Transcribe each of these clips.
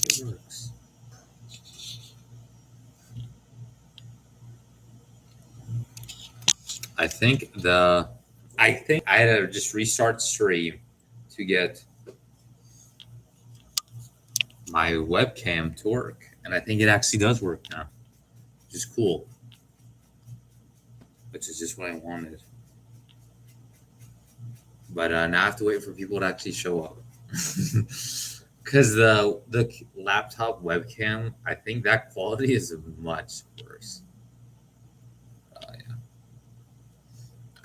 It works. I think I had to just restart stream to get my webcam to work, and I think it actually does work now, which is cool. Which is just what I wanted. But now I have to wait for people to actually show up. Because the laptop webcam, I think that quality is much worse. Yeah.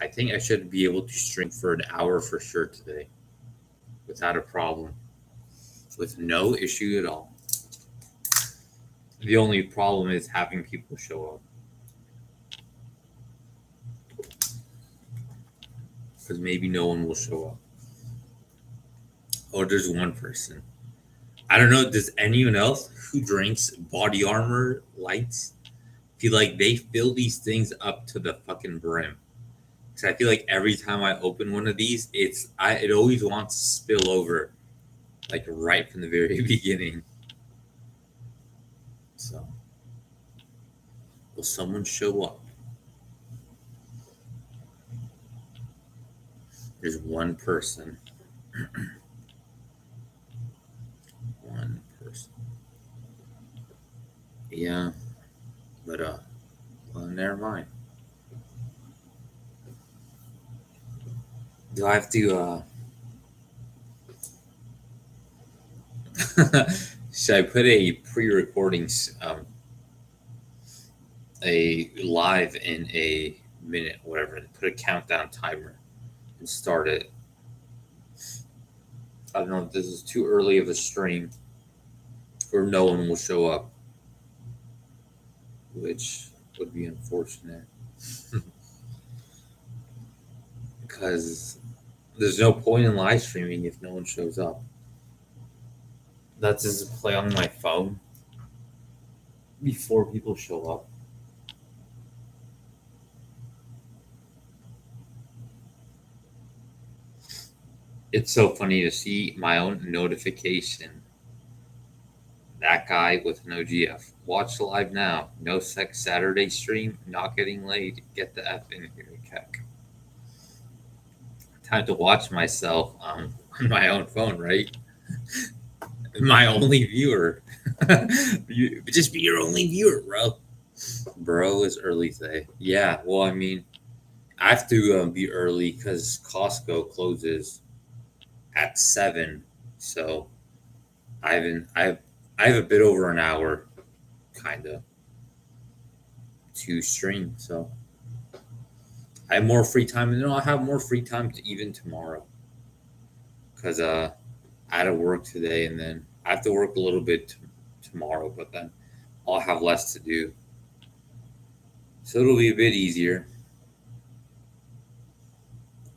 I think I should be able to stream for an hour for sure today, without a problem, with no issue at all. The only problem is having people show up. Because maybe no one will show up. Or there's one person. I don't know. Does anyone else who drinks body armor lights feel like they fill these things up to the fucking brim? Because I feel like every time I open one of these, it always wants to spill over, like right from the very beginning. So, will someone show up? There's one person. One person. Yeah, but well, never mind. Do I have to should I put a pre-recording a live in a minute, whatever, and put a countdown timer and start it? I don't know if this is too early of a stream or no one will show up, which would be unfortunate. Because there's no point in live streaming if no one shows up. That's just play on my phone before people show up. It's so funny to see my own notification. That guy with an OGF. Watch live now. No sex Saturday stream. Not getting laid. Get the F in here, Keck. Time to watch myself on my own phone, right? My only viewer. Just be your only viewer, bro. Bro is early today. Yeah, well, I mean, I have to be early because Costco closes at 7. So I have a bit over an hour, kind of, to stream. So I have more free time, and then I'll have more free time to even tomorrow. Because I had to work today, and then I have to work a little bit tomorrow, but then I'll have less to do. So it'll be a bit easier.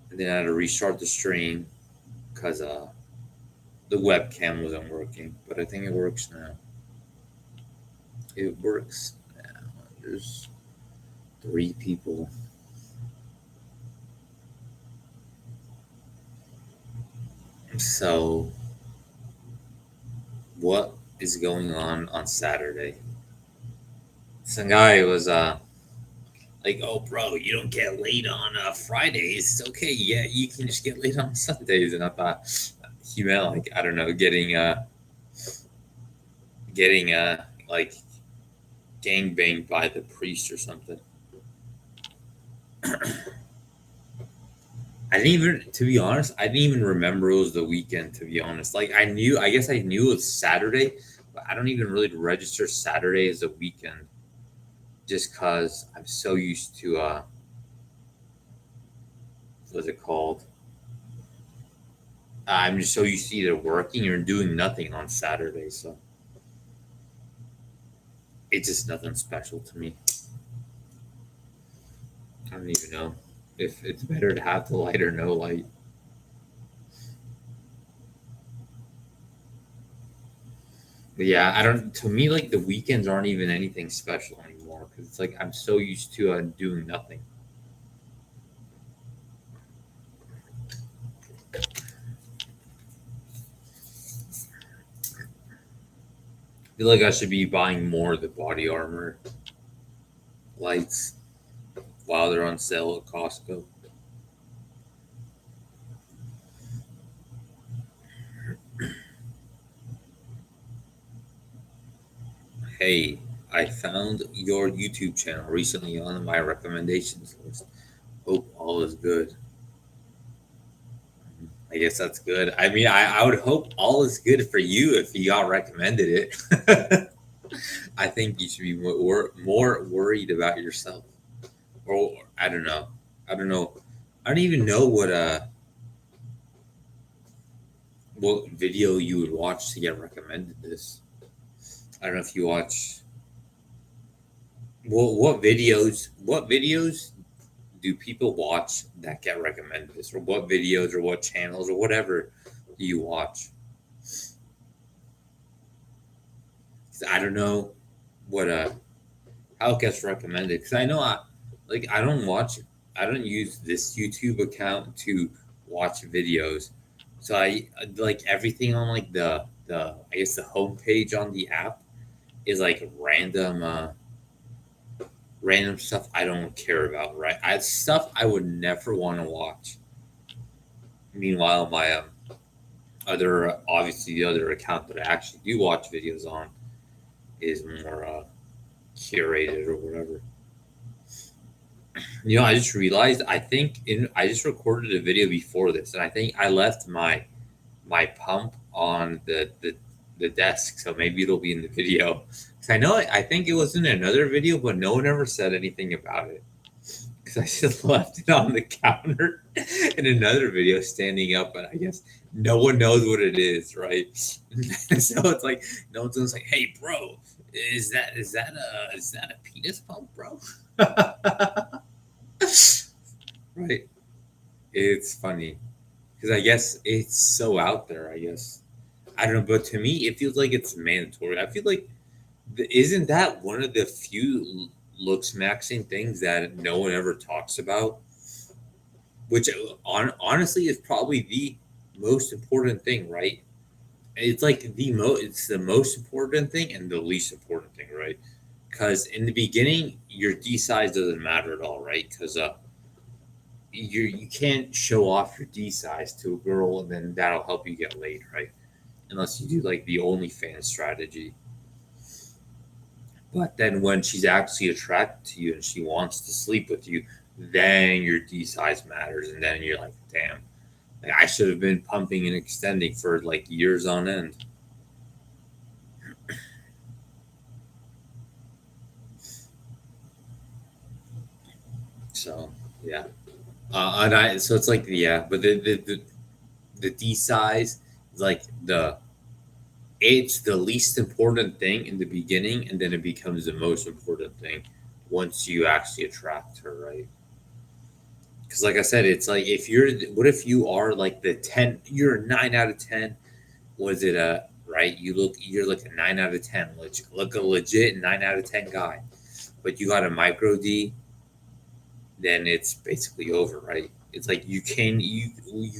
And then I had to restart the stream because the webcam wasn't working, but I think it works now. It works now. There's 3 people. So, what is going on Saturday? Some guy was like, "Oh, bro, you don't get laid on Fridays. It's okay. Yeah, you can just get laid on Sundays." And I thought he meant like, I don't know, getting like gang banged by the priest or something. I didn't even, to be honest, I didn't even remember it was the weekend, to be honest. Like, I guess I knew it was Saturday, but I don't even really register Saturday as a weekend just because I'm so used to, what's it called? I'm just so used to either working or doing nothing on Saturday. So it's just nothing special to me. I don't even know if it's better to have the light or no light. But yeah, I don't. To me, like the weekends aren't even anything special anymore because it's like I'm so used to doing nothing. feel like I should be buying more of the body armor lights while they're on sale at Costco. Hey, I found your YouTube channel recently on my recommendations list. Hope all is good. I guess that's good. I mean, I would hope all is good for you if you got recommended it. I think you should be more worried about yourself. Or I don't know. I don't know. I don't even know what video you would watch to get recommended this. I don't know if you watch. Well, what videos do people watch that get recommended this, or what videos or what channels or whatever do you watch? 'Cause I don't know what how it gets recommended, because I know I don't use this YouTube account to watch videos, so I like everything on like the I guess the homepage on the app is like random stuff I don't care about, right? Stuff I would never want to watch. Meanwhile, my other obviously the other account that I actually do watch videos on is more curated or whatever. I just realized I just recorded a video before this, and I think I left my pump on the desk, so maybe it'll be in the video. 'Cause I think it was in another video, but no one ever said anything about it. Because I just left it on the counter in another video, standing up, and I guess no one knows what it is, right? So it's like no one's like, "Hey, bro, is that a penis pump, bro?" Right? It's funny because I guess it's so out there. I guess I don't know, but to me, it feels like it's mandatory. I feel like isn't that one of the few looks maxing things that no one ever talks about? Which honestly is probably the most important thing, right? It's like it's the most important thing and the least important thing, right? Because in the beginning, your D size doesn't matter at all, right? Because you can't show off your D size to a girl and then that'll help you get laid, right? Unless you do like the OnlyFans strategy. But then when she's actually attracted to you and she wants to sleep with you, then your D size matters, and then you're like, damn, like, I should have been pumping and extending for like years on end. So yeah, and I so it's like yeah, but the D size is like it's the least important thing in the beginning, and then it becomes the most important thing once you actually attract her, right? Because like I said, it's like what if you are like you're a 9 out of 10. Was it a right? You're like a 9 out of 10, look a legit 9 out of 10 guy, but you got a micro D, then it's basically over, right? It's like you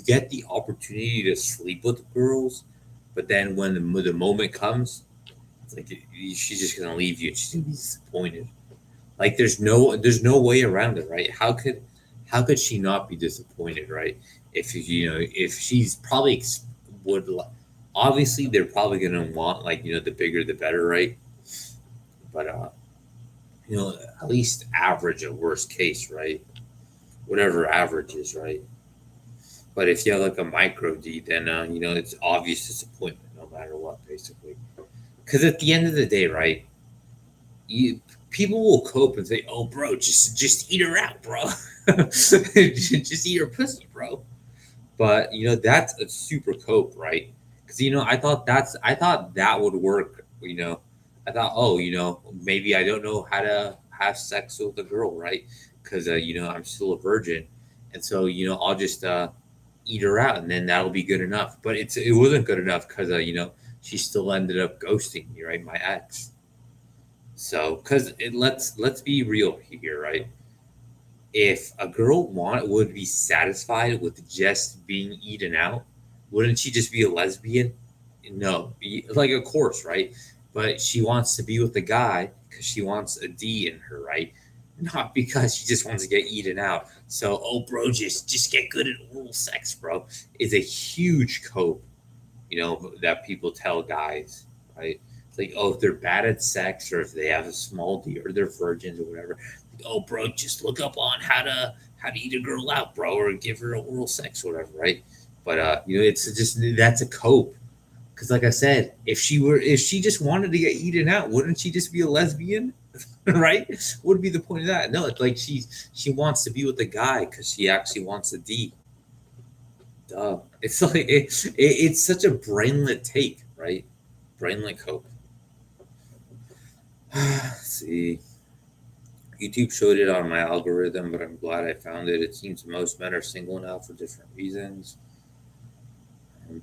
get the opportunity to sleep with girls, but then when the moment comes, it's like she's just gonna leave you and she's gonna be disappointed. Like there's no way around it, right? How could she not be disappointed, right? If she's probably would obviously they're probably gonna want like the bigger the better, right? But at least average at worst case, right? Whatever average is, right? But if you have like a micro D, then it's obvious disappointment no matter what, basically. Because at the end of the day, right? You People will cope and say, "Oh, bro, just eat her out, bro. Just eat her pussy, bro." But that's a super cope, right? Because I thought that would work. I thought, oh, maybe I don't know how to have sex with a girl, right? Because I'm still a virgin, and so I'll just eat her out, and then that'll be good enough. But it wasn't good enough because she still ended up ghosting me, right? My ex. So, because let's be real here, right? If a girl would be satisfied with just being eaten out, wouldn't she just be a lesbian? No, like of course, right? but she wants to be with the guy because she wants a D in her, right? Not because she just wants to get eaten out. So, oh, bro, just get good at oral sex, bro, is a huge cope, that people tell guys, right? It's like, oh, if they're bad at sex or if they have a small D or they're virgins or whatever, like, oh, bro, just look up on how to eat a girl out, bro, or give her oral sex or whatever, right? But it's just that's a cope. Because, like I said, if she just wanted to get eaten out, wouldn't she just be a lesbian? Right? What would be the point of that? No, it's like she wants to be with a guy because she actually wants a D. Duh. It's like it's such a brainlet take, right? Brainlet cope. Let's see. YouTube showed it on my algorithm, but I'm glad I found it. It seems most men are single now for different reasons.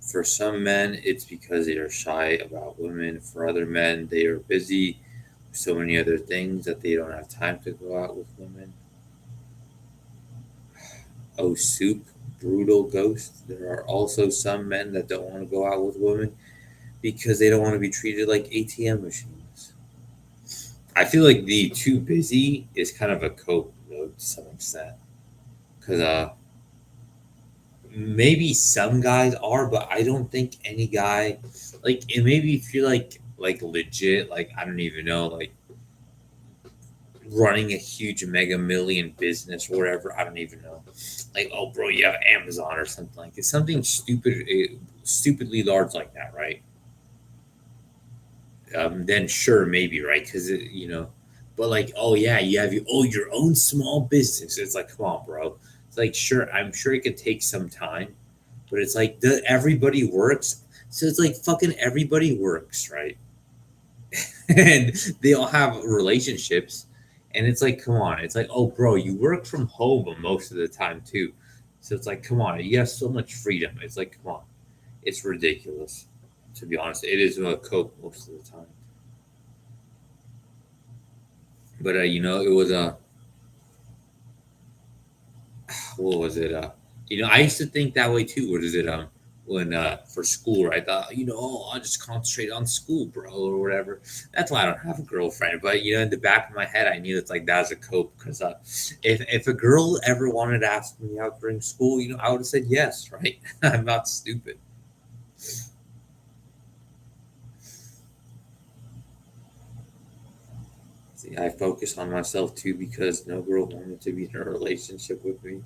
For some men, it's because they are shy about women. For other men, they are busy with so many other things that they don't have time to go out with women. Oh, soup, brutal ghost. There are also some men that don't want to go out with women because they don't want to be treated like ATM machines. I feel like the too busy is kind of a cope, though, to some extent. Because maybe some guys are, but I don't think any guy, like, and maybe if you're like legit, like, I don't even know, like running a huge mega million business or whatever, I don't even know. Like, oh, bro, you have Amazon or something like it's something stupid, stupidly large like that, right? Then sure, maybe, right? Because but like, oh yeah, you have your own small business. It's like, come on, bro. It's like, sure, I'm sure it could take some time, but it's like everybody works, so it's like fucking everybody works, right? And they all have relationships, and it's like, come on, it's like, oh, bro, you work from home most of the time too, so it's like, come on, you have so much freedom. It's like, come on, it's ridiculous. To be honest, it is a cope most of the time. But it was what was it? I used to think that way too. What is it? When for school, right? I thought, oh, I'll just concentrate on school, bro, or whatever. That's why I don't have a girlfriend. But in the back of my head, I knew it's like that's a cope because if a girl ever wanted to ask me out during school, I would have said yes, right? I'm not stupid. See, I focus on myself too because no girl wanted to be in a relationship with me.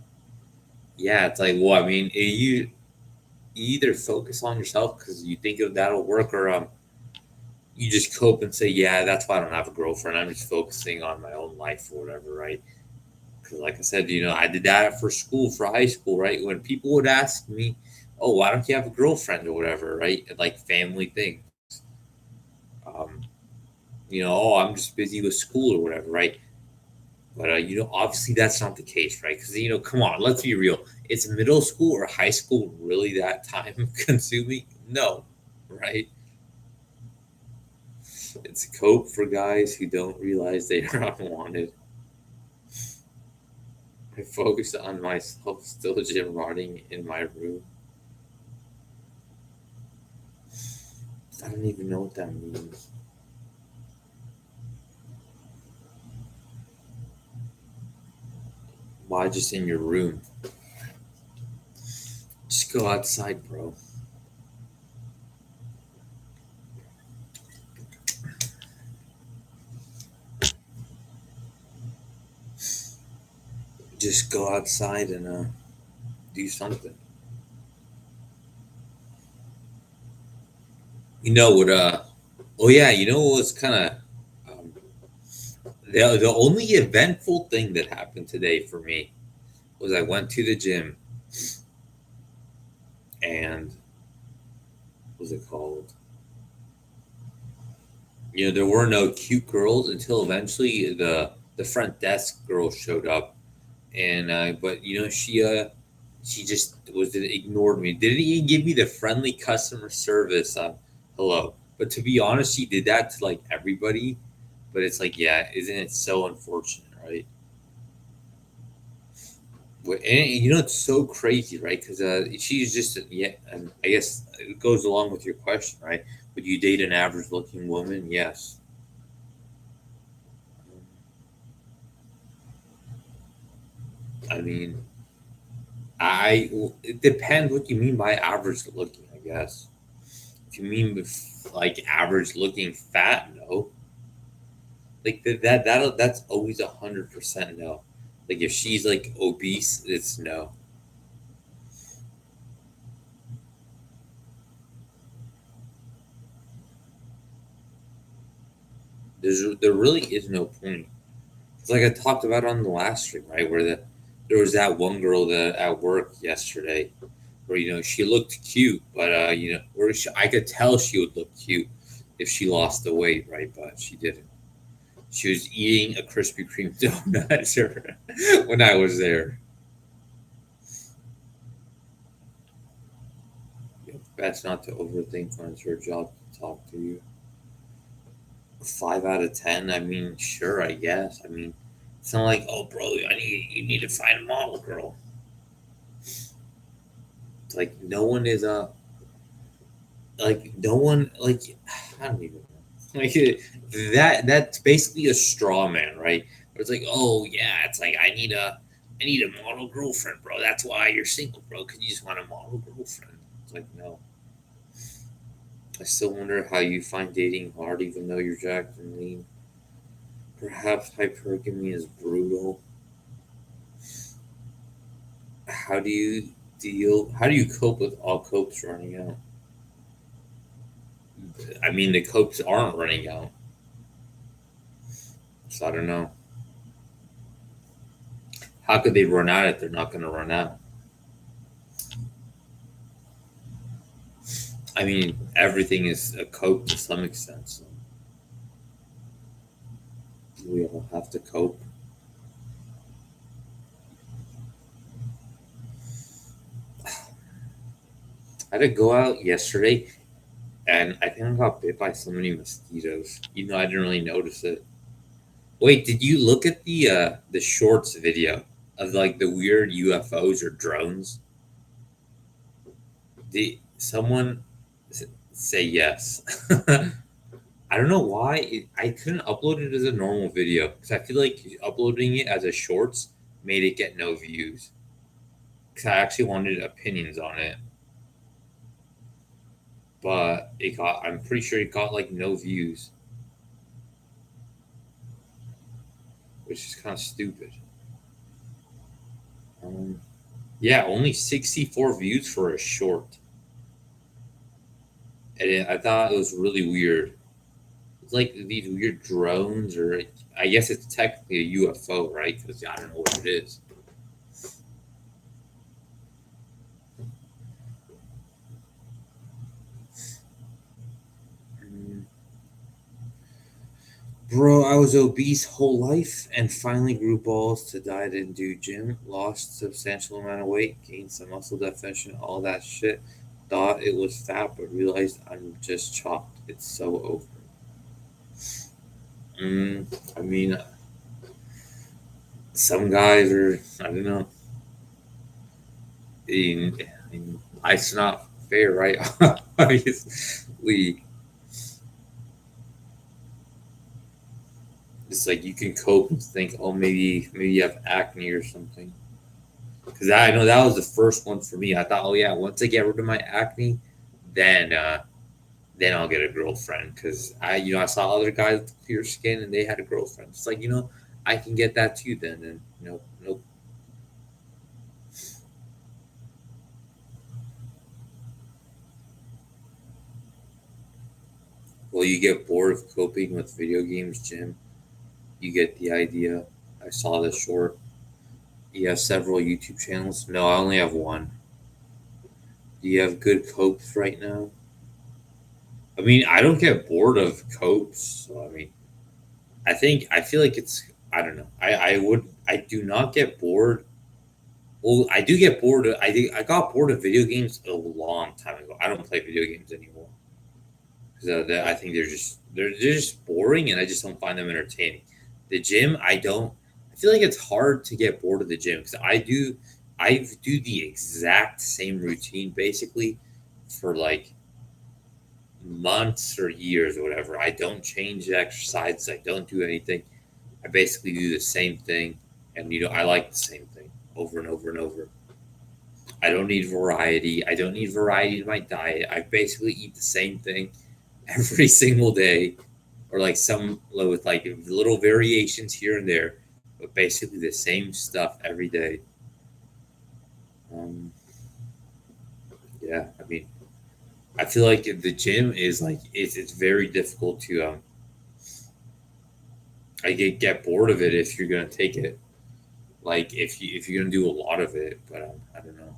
Yeah, it's like, well, I mean, you either focus on yourself because you think of that'll work, or you just cope and say, yeah, that's why I don't have a girlfriend. I'm just focusing on my own life or whatever, right? Because, like I said, I did that for school, for high school, right? When people would ask me, oh, why don't you have a girlfriend or whatever, right? And like family things. Um, oh, I'm just busy with school or whatever, right? But obviously that's not the case, right? Because come on, let's be real. It's middle school or high school really that time consuming? No, right? It's a cope for guys who don't realize they are unwanted. I focus on myself, still gym rotting in my room. I don't even know what that means. Why just in your room? Just go outside, bro. Just go outside and do something. You know what? Oh yeah, what was kind of um, the only eventful thing that happened today for me was I went to the gym and what was it called? There were no cute girls until eventually the front desk girl showed up, and but she just was ignored me. Didn't even give me the friendly customer service hello. But to be honest, she did that to like everybody. But it's like, yeah, isn't it so unfortunate, right? And it's so crazy, right? Because she's just, yeah, and I guess it goes along with your question, right? Would you date an average looking woman? Yes. I mean, it depends what you mean by average looking, I guess. If you mean like average looking fat, no. Like that's always 100% no. Like if she's like obese, it's no. There really is no point. It's like I talked about on the last stream, right? There was that one girl that at work yesterday, where she looked cute, but I could tell she would look cute if she lost the weight, right? But she didn't. She was eating a Krispy Kreme donut when I was there. Best not to overthink when it's her job to talk to you. 5 out of 10. I mean, sure, I guess. I mean, it's not like, oh, bro, you need to find a model girl. It's like no one is like no one like I don't even know. Like that's basically a straw man, right? Where it's like, oh yeah, it's like I need a model girlfriend, bro. That's why you're single, bro, because you just want a model girlfriend. It's like no. I still wonder how you find dating hard, even though you're jacked and lean. Perhaps hypergamy is brutal. How do you How do you cope with all copes running out? I mean, the copes aren't running out, so I don't know. How could they run out if they're not going to run out? I mean, everything is a cope to some extent. So we all have to cope. I had to go out yesterday, and I think I got bit by so many mosquitoes. Even though I didn't really notice it. Wait, did you look at the shorts video of like the weird UFOs or drones? Did someone say yes? I don't know why I couldn't upload it as a normal video because I feel like uploading it as a shorts made it get no views. Because I actually wanted opinions on it, but it got. I'm pretty sure it got like no views, which is kind of stupid. Um, yeah, only 64 views for a short, and I thought it was really weird. It's like these weird drones, or I guess it's technically a UFO, right? Because I don't know what it is. Mm. Bro, I was obese whole life and finally grew balls to diet and do gym. Lost substantial amount of weight, gained some muscle definition, all that shit. Thought it was fat, but realized I'm just chopped. It's so over. Mm, I mean, some guys are, I don't know. I mean, life's not fair, right? Obviously, it's like you can cope and think, oh, maybe you have acne or something. Because I know that was the first one for me. I thought, oh yeah, once I get rid of my acne, then then I'll get a girlfriend. Because I saw other guys with clear skin and they had a girlfriend. It's like I can get that too. Then and nope, nope. Well, you get bored of coping with video games, Jim. You get the idea. I saw the short. You have several YouTube channels. No, I only have one. Do you have good copes right now? I mean, I don't get bored of copes. So I mean, I feel like it's I don't know. I do not get bored. Well, I do get bored. I got bored of video games a long time ago. I don't play video games anymore because I think they're just boring, and I just don't find them entertaining. The gym, I don't. I feel like it's hard to get bored of the gym because I do the exact same routine basically for like months or years or whatever. I don't change the exercise. I don't do anything. I basically do the same thing, and I like the same thing over and over and over. I don't need variety. I don't need variety in my diet. I basically eat the same thing every single day, or like some with like little variations here and there, but basically the same stuff every day. Um, yeah, I mean, I feel like the gym is like it's very difficult to I get bored of it if you're gonna take it. Like if you're gonna do a lot of it, but I don't know.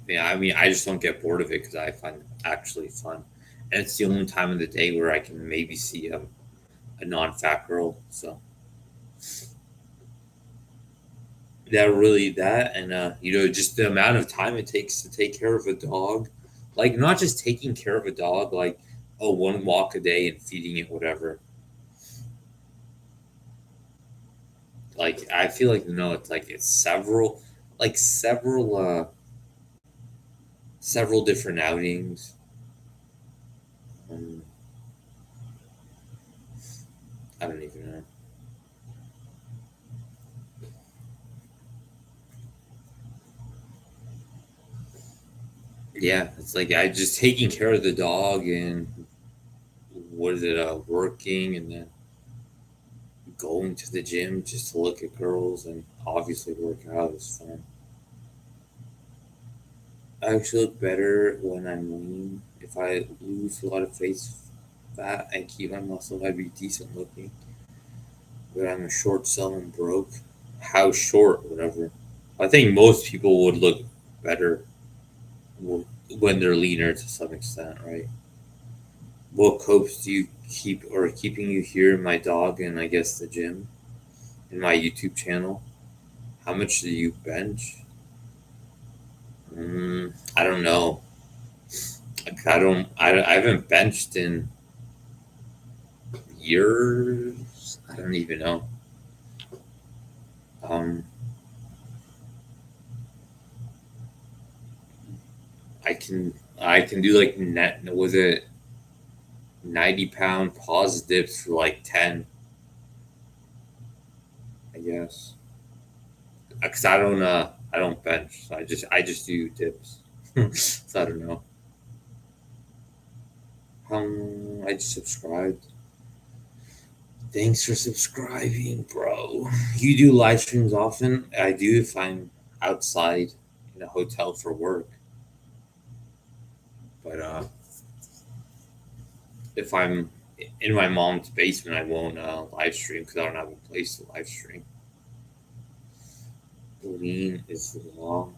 Yeah, I mean, I just don't get bored of it because I find it actually fun, and it's the only time of the day where I can maybe see a non-fat girl. So that really that, and just the amount of time it takes to take care of a dog, like not just taking care of a dog, like one walk a day and feeding it whatever. Like I feel like no, it's like it's several different outings. Um, I don't even know. Yeah, it's like I just taking care of the dog and what is it, working and then going to the gym just to look at girls and obviously work out is fun. I actually look better when I'm lean. If I lose a lot of face fat and keep my muscle, I'd be decent looking. But I'm a short, selling broke. How short, whatever. I think most people would look better when they're leaner to some extent, right? What copes do you keep or keeping you here? My dog and I guess the gym and my YouTube channel. How much do you bench? I don't know. Like, I don't. I haven't benched in years. I don't even know. Um, I can do like net. Was it 90-pound pause dips for like 10? I guess. Because I don't bench. So I just do dips. So I don't know. I just subscribed. Thanks for subscribing, bro. You do live streams often? I do if I'm outside in a hotel for work. But if I'm in my mom's basement, I won't live stream because I don't have a place to live stream. Lean is long.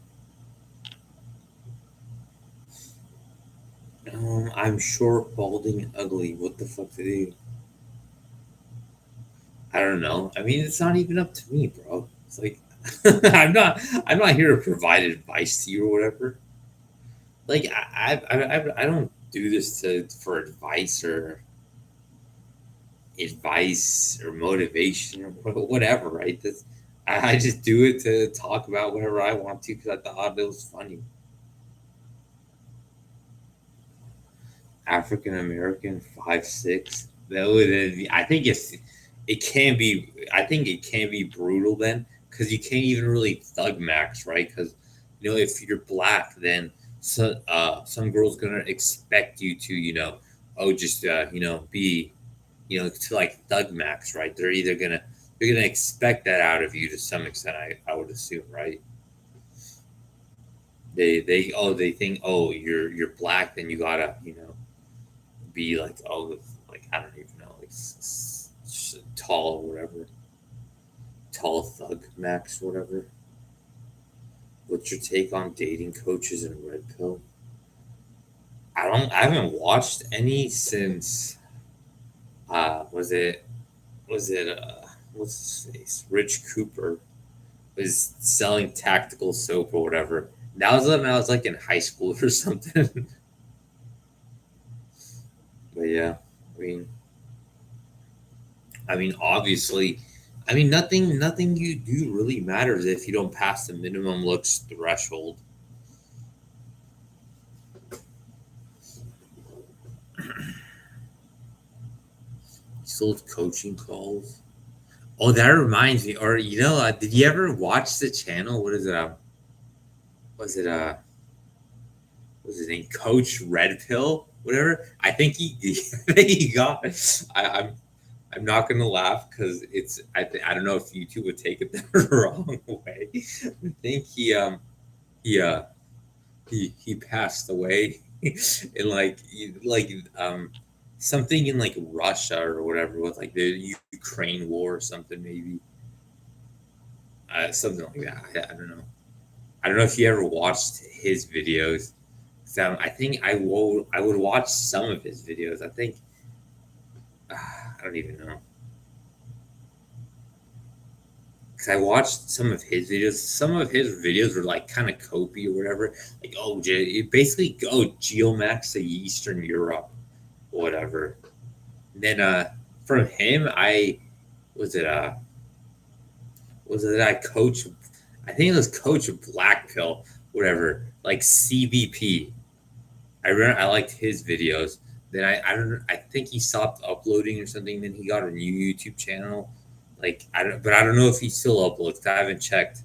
I'm short, balding, and ugly. What the fuck to do? I don't know. I mean, it's not even up to me, bro. It's like I'm not here to provide advice to you or whatever. Like I don't do this for advice or motivation or whatever, right? I just do it to talk about whatever I want to because I thought it was funny. African American 5'6". That would I think it can be. I think it can be brutal then because you can't even really thug max, right? Because if you're black, then some girl's gonna expect you to just be to like thug max, right? They're gonna expect that out of you to some extent. I would assume, right? They think, oh, you're black, then you gotta be like, oh, like I don't even know, like tall or whatever, tall thug max or whatever. What's your take on dating coaches and red pill? I haven't watched any since was it what's his face, Rich Cooper was selling tactical soap or whatever. That was when I was like in high school or something. But yeah, I mean, obviously, nothing you do really matters if you don't pass the minimum looks threshold. sold coaching calls. Oh, that reminds me. Or did you ever watch the channel? What is it? Was it what's his name? Coach Red Pill, whatever. I think I think he got. I'm not gonna laugh because I don't know if YouTube would take it the wrong way. I think he he passed away in something in like Russia or whatever with like the Ukraine war or something maybe something like that. I don't know. I don't know if you ever watched his videos. So I think I would watch some of his videos. I think I don't even know. Because I watched some of his videos. Some of his videos were like kind of copy or whatever. Like, oh, basically go geomax to Eastern Europe, or whatever. And then from him, was it I coach? I think it was Coach Black Pill, whatever, like CBP. I liked his videos. Then I don't I think he stopped uploading or something. Then he got a new YouTube channel. Like I don't know if he still uploads. I haven't checked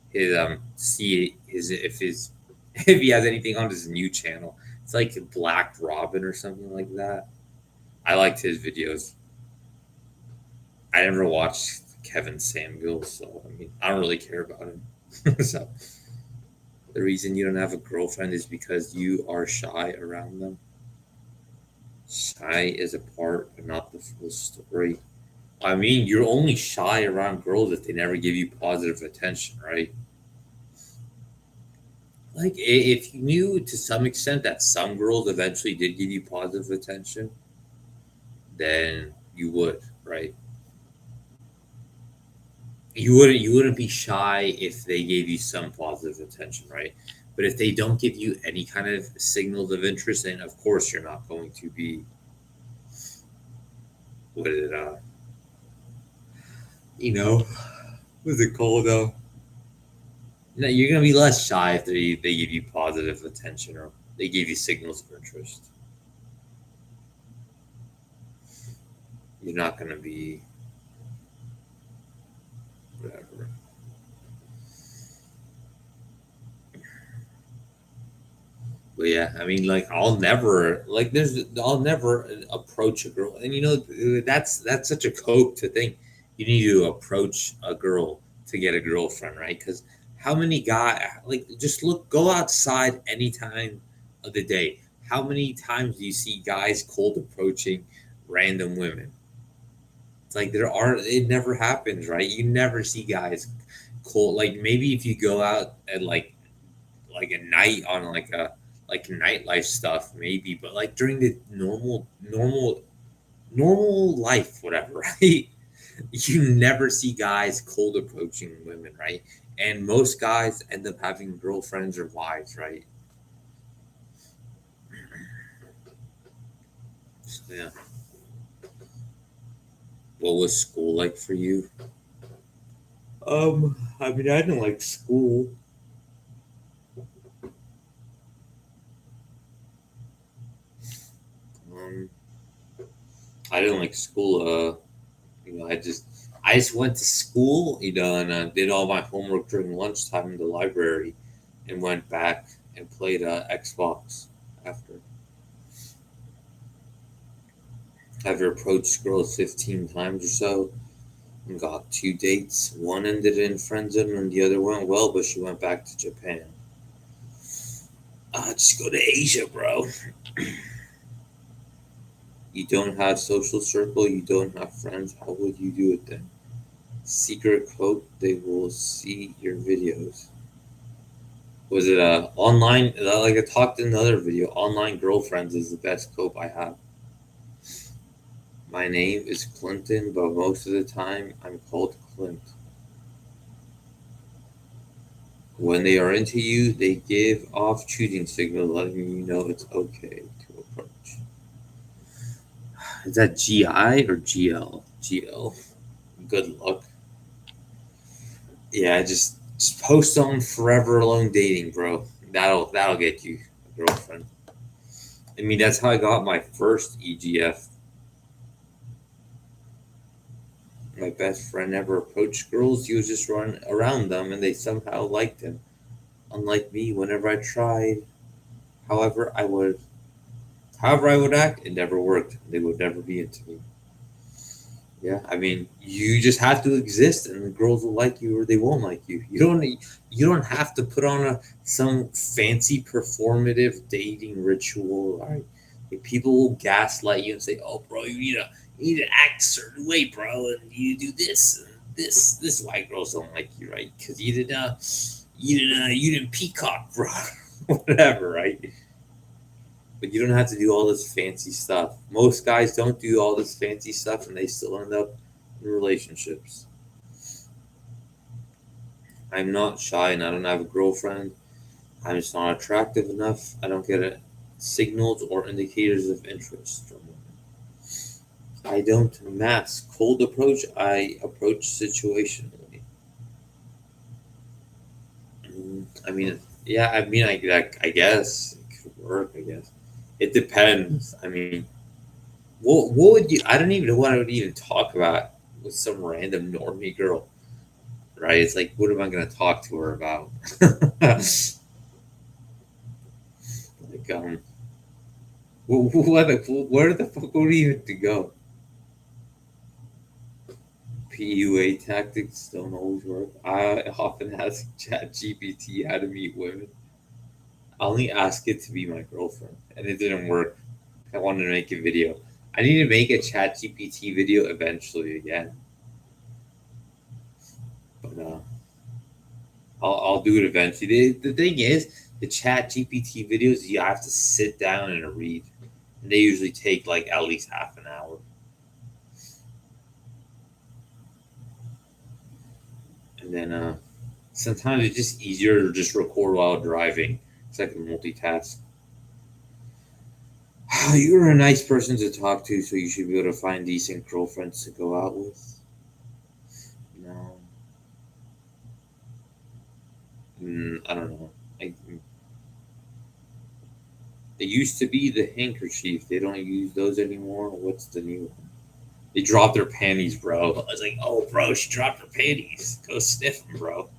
his see his if his if he has anything on his new channel. It's like Black Robin or something like that. I liked his videos. I never watched Kevin Samuels, so I mean I don't really care about him. So the reason you don't have a girlfriend is because you are shy around them. Shy is a part, but not the full story. I mean, you're only shy around girls if they never give you positive attention, right? Like, if you knew to some extent that some girls eventually did give you positive attention, then you would, right? You wouldn't be shy if they gave you some positive attention, right? But if they don't give you any kind of signals of interest, then of course you're not going to be what is it you know what's it called though? No, you're gonna be less shy if they give you positive attention or they give you signals of interest. You're not gonna be whatever. But yeah, I mean, like I'll never approach a girl, and that's such a cope to think. You need to approach a girl to get a girlfriend, right? Because how many just go outside any time of the day. How many times do you see guys cold approaching random women? It's like it never happens, right? You never see guys cold. Like maybe if you go out at like a night on like nightlife stuff maybe, but like during the normal life whatever, right? You never see guys cold approaching women, right? And most guys end up having girlfriends or wives, right? So, yeah. What was school like for you? I mean, I didn't like school. um I didn't like school. I just went to school, and did all my homework during lunchtime in the library, and went back and played Xbox after. Have you approached girls 15 times or so and got two dates? One ended in friend zone and the other went well, but she went back to Japan. Just go to Asia, bro. You don't have social circle, you don't have friends. How would you do it then? Secret code, they will see your videos. Was it online? Like I talked in another video, online girlfriends is the best cope I have. My name is Clinton, but most of the time I'm called Clint. When they are into you, they give off choosing signal, letting you know it's okay to approach. Is that GI or GL? GL. Good luck. Yeah, just post on forever alone dating, bro. That'll get you a girlfriend. I mean, that's how I got my first EGF. my best friend never approached girls. He was just running around them, and they somehow liked him. Unlike me, whenever I tried, however I would, however I would act, it never worked. They would never be into me. Yeah, I mean, you just have to exist, and the girls will like you or they won't like you. You don't have to put on some fancy performative dating ritual. All right, like, people will gaslight you and say, "Oh, bro, you need to act a certain way, bro, and you do this and this. This is why girls don't like you, right? Because you didn't peacock, bro, whatever, right?" But you don't have to do all this fancy stuff. Most guys don't do all this fancy stuff and they still end up in relationships. I'm not shy and I don't have a girlfriend. I'm just not attractive enough. I don't get signals or indicators of interest from women. I don't mask cold approach. I approach situationally. I mean, yeah, I guess it could work, I guess. It depends. I mean, what would you? I don't even know what I would even talk about with some random normie girl, right? It's like, what am I gonna talk to her about? Like, where the fuck would you have to go? PUA tactics don't always work. I often ask ChatGPT how to meet women. I only ask it to be my girlfriend, and it didn't work. I wanted to make a video. I need to make a ChatGPT video eventually again, but I'll do it eventually. The thing is, the ChatGPT videos you have to sit down and read, and they usually take like at least half an hour. And then sometimes it's just easier to just record while driving, so I can multitask. You're a nice person to talk to, so you should be able to find decent girlfriends to go out with. No, I don't know. It used to be the handkerchief. They don't use those anymore. What's the new one? They dropped their panties, bro. I was like, oh, bro, she dropped her panties. Go sniff them, bro.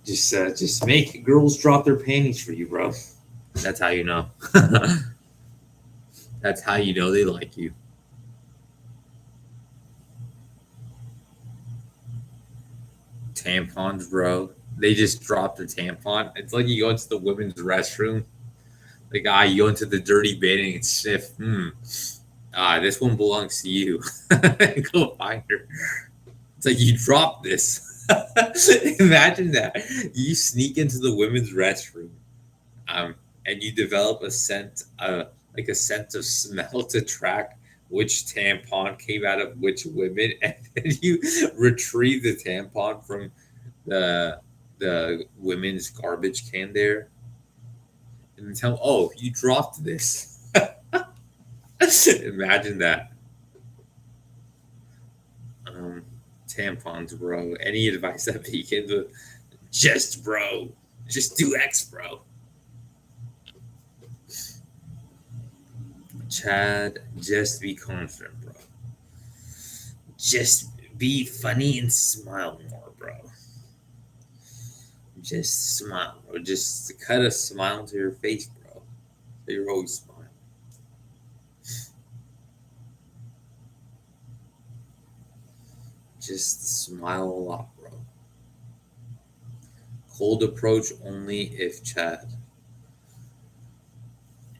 Just make girls drop their panties for you, bro. That's how you know. That's how you know they like you. Tampons, bro. They just dropped a tampon. It's like you go into the women's restroom. Like, you go into the dirty bin and sniff. This one belongs to you. Go find her. It's like you dropped this. Imagine that. You sneak into the women's restroom, and you develop a scent, like a sense of smell to track which tampon came out of which women, and then you retrieve the tampon from the the women's garbage can there, and tell, oh, you dropped this. Imagine that. Um, Tampons, bro. Any advice that begins with just, bro? Just do X, bro. Chad, just be confident, bro. Just be funny and smile more, bro. Just smile, bro. Just cut a smile to your face, bro. So you're always smiling. Just smile a lot, bro. Cold approach only if Chad.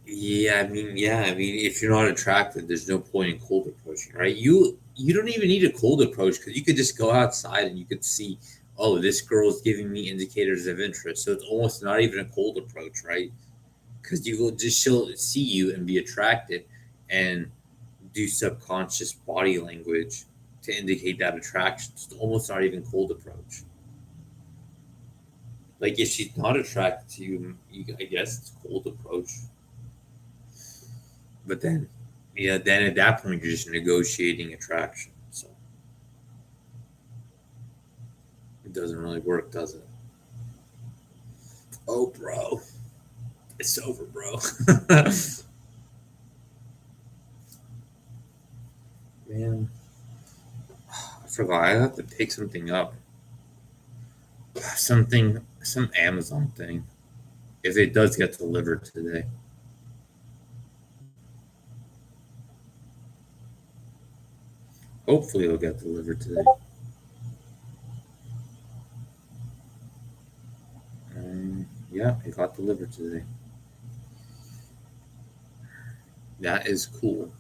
Yeah, I mean, if you're not attracted, there's no point in cold approaching, right? You don't even need a cold approach because you could just go outside and you could see, oh, this girl's giving me indicators of interest. So it's almost not even a cold approach, right? Because you will just she'll see you and be attracted and do subconscious body language to indicate that attraction. It's almost not even cold approach. Like, if she's not attracted to you, I guess it's cold approach. But then, yeah, then at that point you're just negotiating attraction. So it doesn't really work, does it? Oh, bro, it's over, bro. Man, I forgot. I have to pick something up. Some Amazon thing. If it does get delivered today. Hopefully it'll get delivered today. Yeah, it got delivered today. That is cool.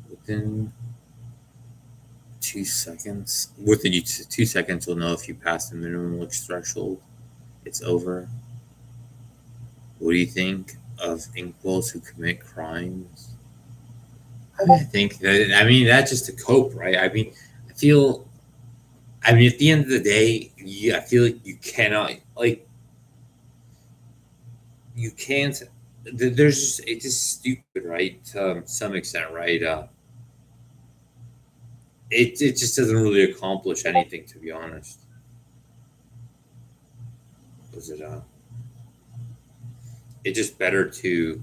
Within 2 seconds. Within 2 seconds, you'll know if you pass the minimum wage threshold. It's over. What do you think of inkballs who commit crimes? I think that, I mean, that's just to cope, right? I mean, I feel, I mean, at the end of the day, I feel like you cannot, like, you can't, there's just, it's just stupid, right? To some extent, right? It just doesn't really accomplish anything, to be honest. Was it, it's just better to,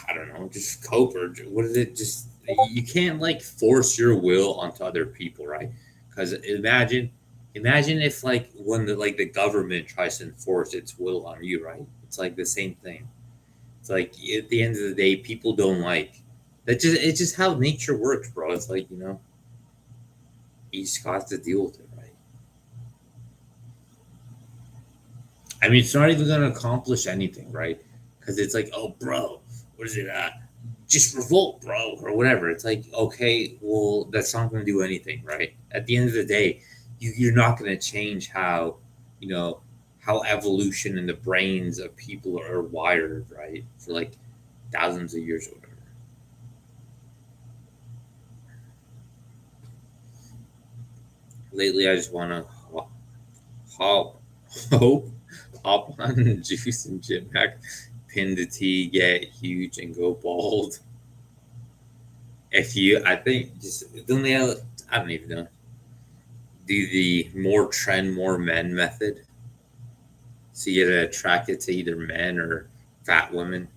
I don't know, just cope or what is it? Just you can't like force your will onto other people, right? Because imagine if like when the government tries to enforce its will on you, right? It's like the same thing. It's like at the end of the day, people don't like that. Just it's just how nature works, bro. It's like you just have to deal with it, right? I mean, it's not even gonna accomplish anything, right? Because it's like, oh, bro, what is it? Just revolt, bro, or whatever. It's like, okay, well, that's not going to do anything, right? At the end of the day, you're not going to change you know, how evolution and the brains of people are wired, right? For like thousands of years or whatever. Lately, I just want to hop, hope, hop on juice and gym hack, pin the T, get huge, and go bald. If you, I think, just don't they have, I don't even know, do the more trend, more men method. So you get attracted to either men or fat women.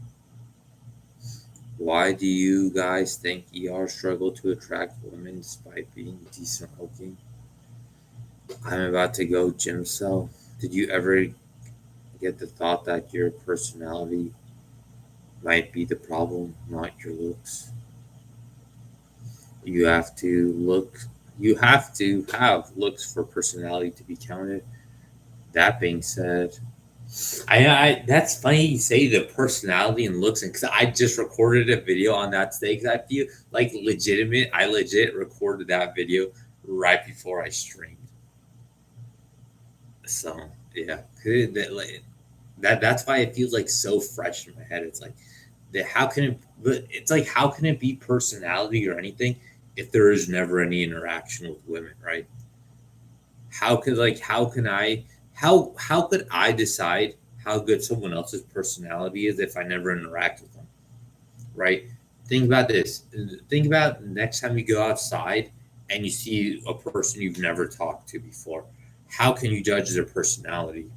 Why do you guys think ER struggle to attract women despite being decent looking? I'm about to go gym cell. Did you ever get the thought that your personality might be the problem, not your looks? You have to look. You have to have looks for personality to be counted. That being said, I that's funny you say the personality and looks, and because I just recorded a video on that today. Because I feel like legitimate. I legit recorded that video right before I streamed. So yeah, that's why it feels like so fresh in my head. It's like how can it? But it's like how can it be personality or anything if there is never any interaction with women, right? How can I how could I decide how good someone else's personality is if I never interact with them, right? Think about this. Think about next time you go outside and you see a person you've never talked to before. How can you judge their personality?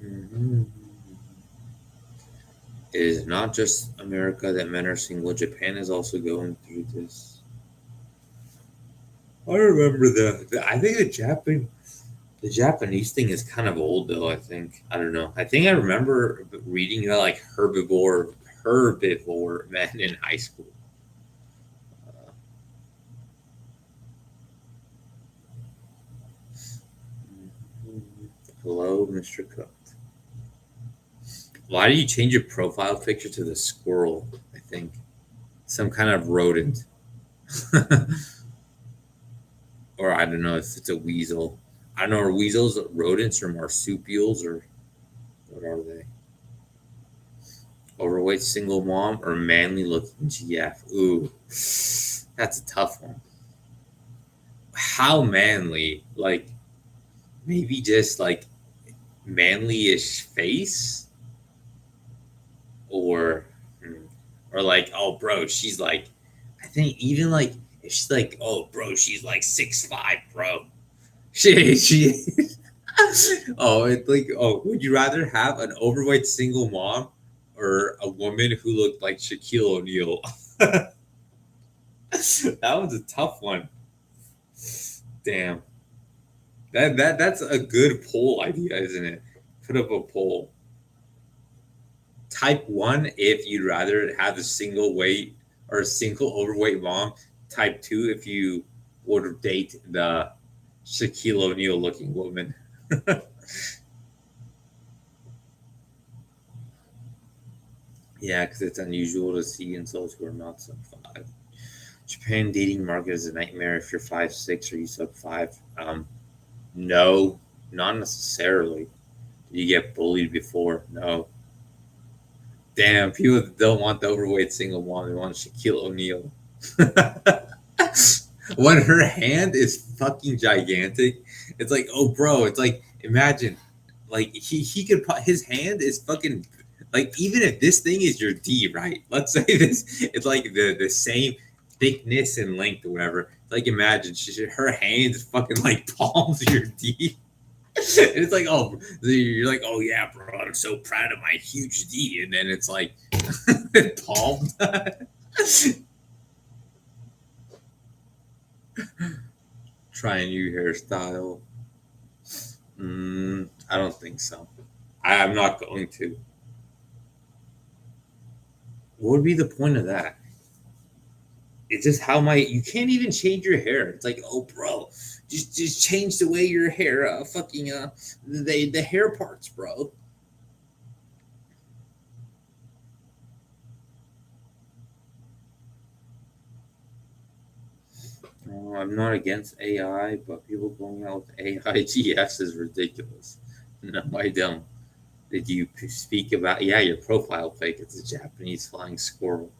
Mhm. It is not just America that men are single. Japan is also going through this. I remember I think the Japanese thing is kind of old though. I think I don't know. I think I remember reading about like herbivore men in high school. Uh, Hello, Mr. Cook. Why do you change your profile picture to the squirrel? I think some kind of rodent, or I don't know if it's a weasel. I don't know. Are weasels rodents or marsupials or what are they? Overweight single mom or manly looking GF? Ooh, that's a tough one. How manly? Like maybe just like manly-ish face, or hmm, or like oh bro, she's like I think even like She's like, oh, bro, she's like 6'5", bro. She oh, it's like, oh, would you rather have an overweight single mom or a woman who looked like Shaquille O'Neal? That was a tough one. Damn. That's a good poll idea, isn't it? Put up a poll. Type one if you'd rather have a single weight or a single overweight mom. Type two if you would date the Shaquille O'Neal looking woman. Yeah, because it's unusual to see insults who are not sub five. Japan dating market is a nightmare if you're 5'6" or you sub five. No, not necessarily. Did you get bullied before? No. Damn, people don't want the overweight single mom. They want Shaquille O'Neal. When her hand is fucking gigantic, it's like, oh, bro, it's like, imagine, like, he could, his hand is fucking, like, even if this thing is your D, right? Let's say this, it's like the same thickness and length or whatever. Like, imagine, her hand is fucking like palms your D. And it's like, oh, you're like, oh yeah, bro, I'm so proud of my huge D, and then it's like palmed. Try a new hairstyle. I don't think so. I'm not going to. What would be the point of that? It's just how my you can't even change your hair. It's like, oh, bro, just change the way your hair, fucking the hair parts, bro. I'm not against AI, but people going out with AI GFs is ridiculous. No, I don't. Did you speak about? Yeah, your profile fake. It's a Japanese flying squirrel.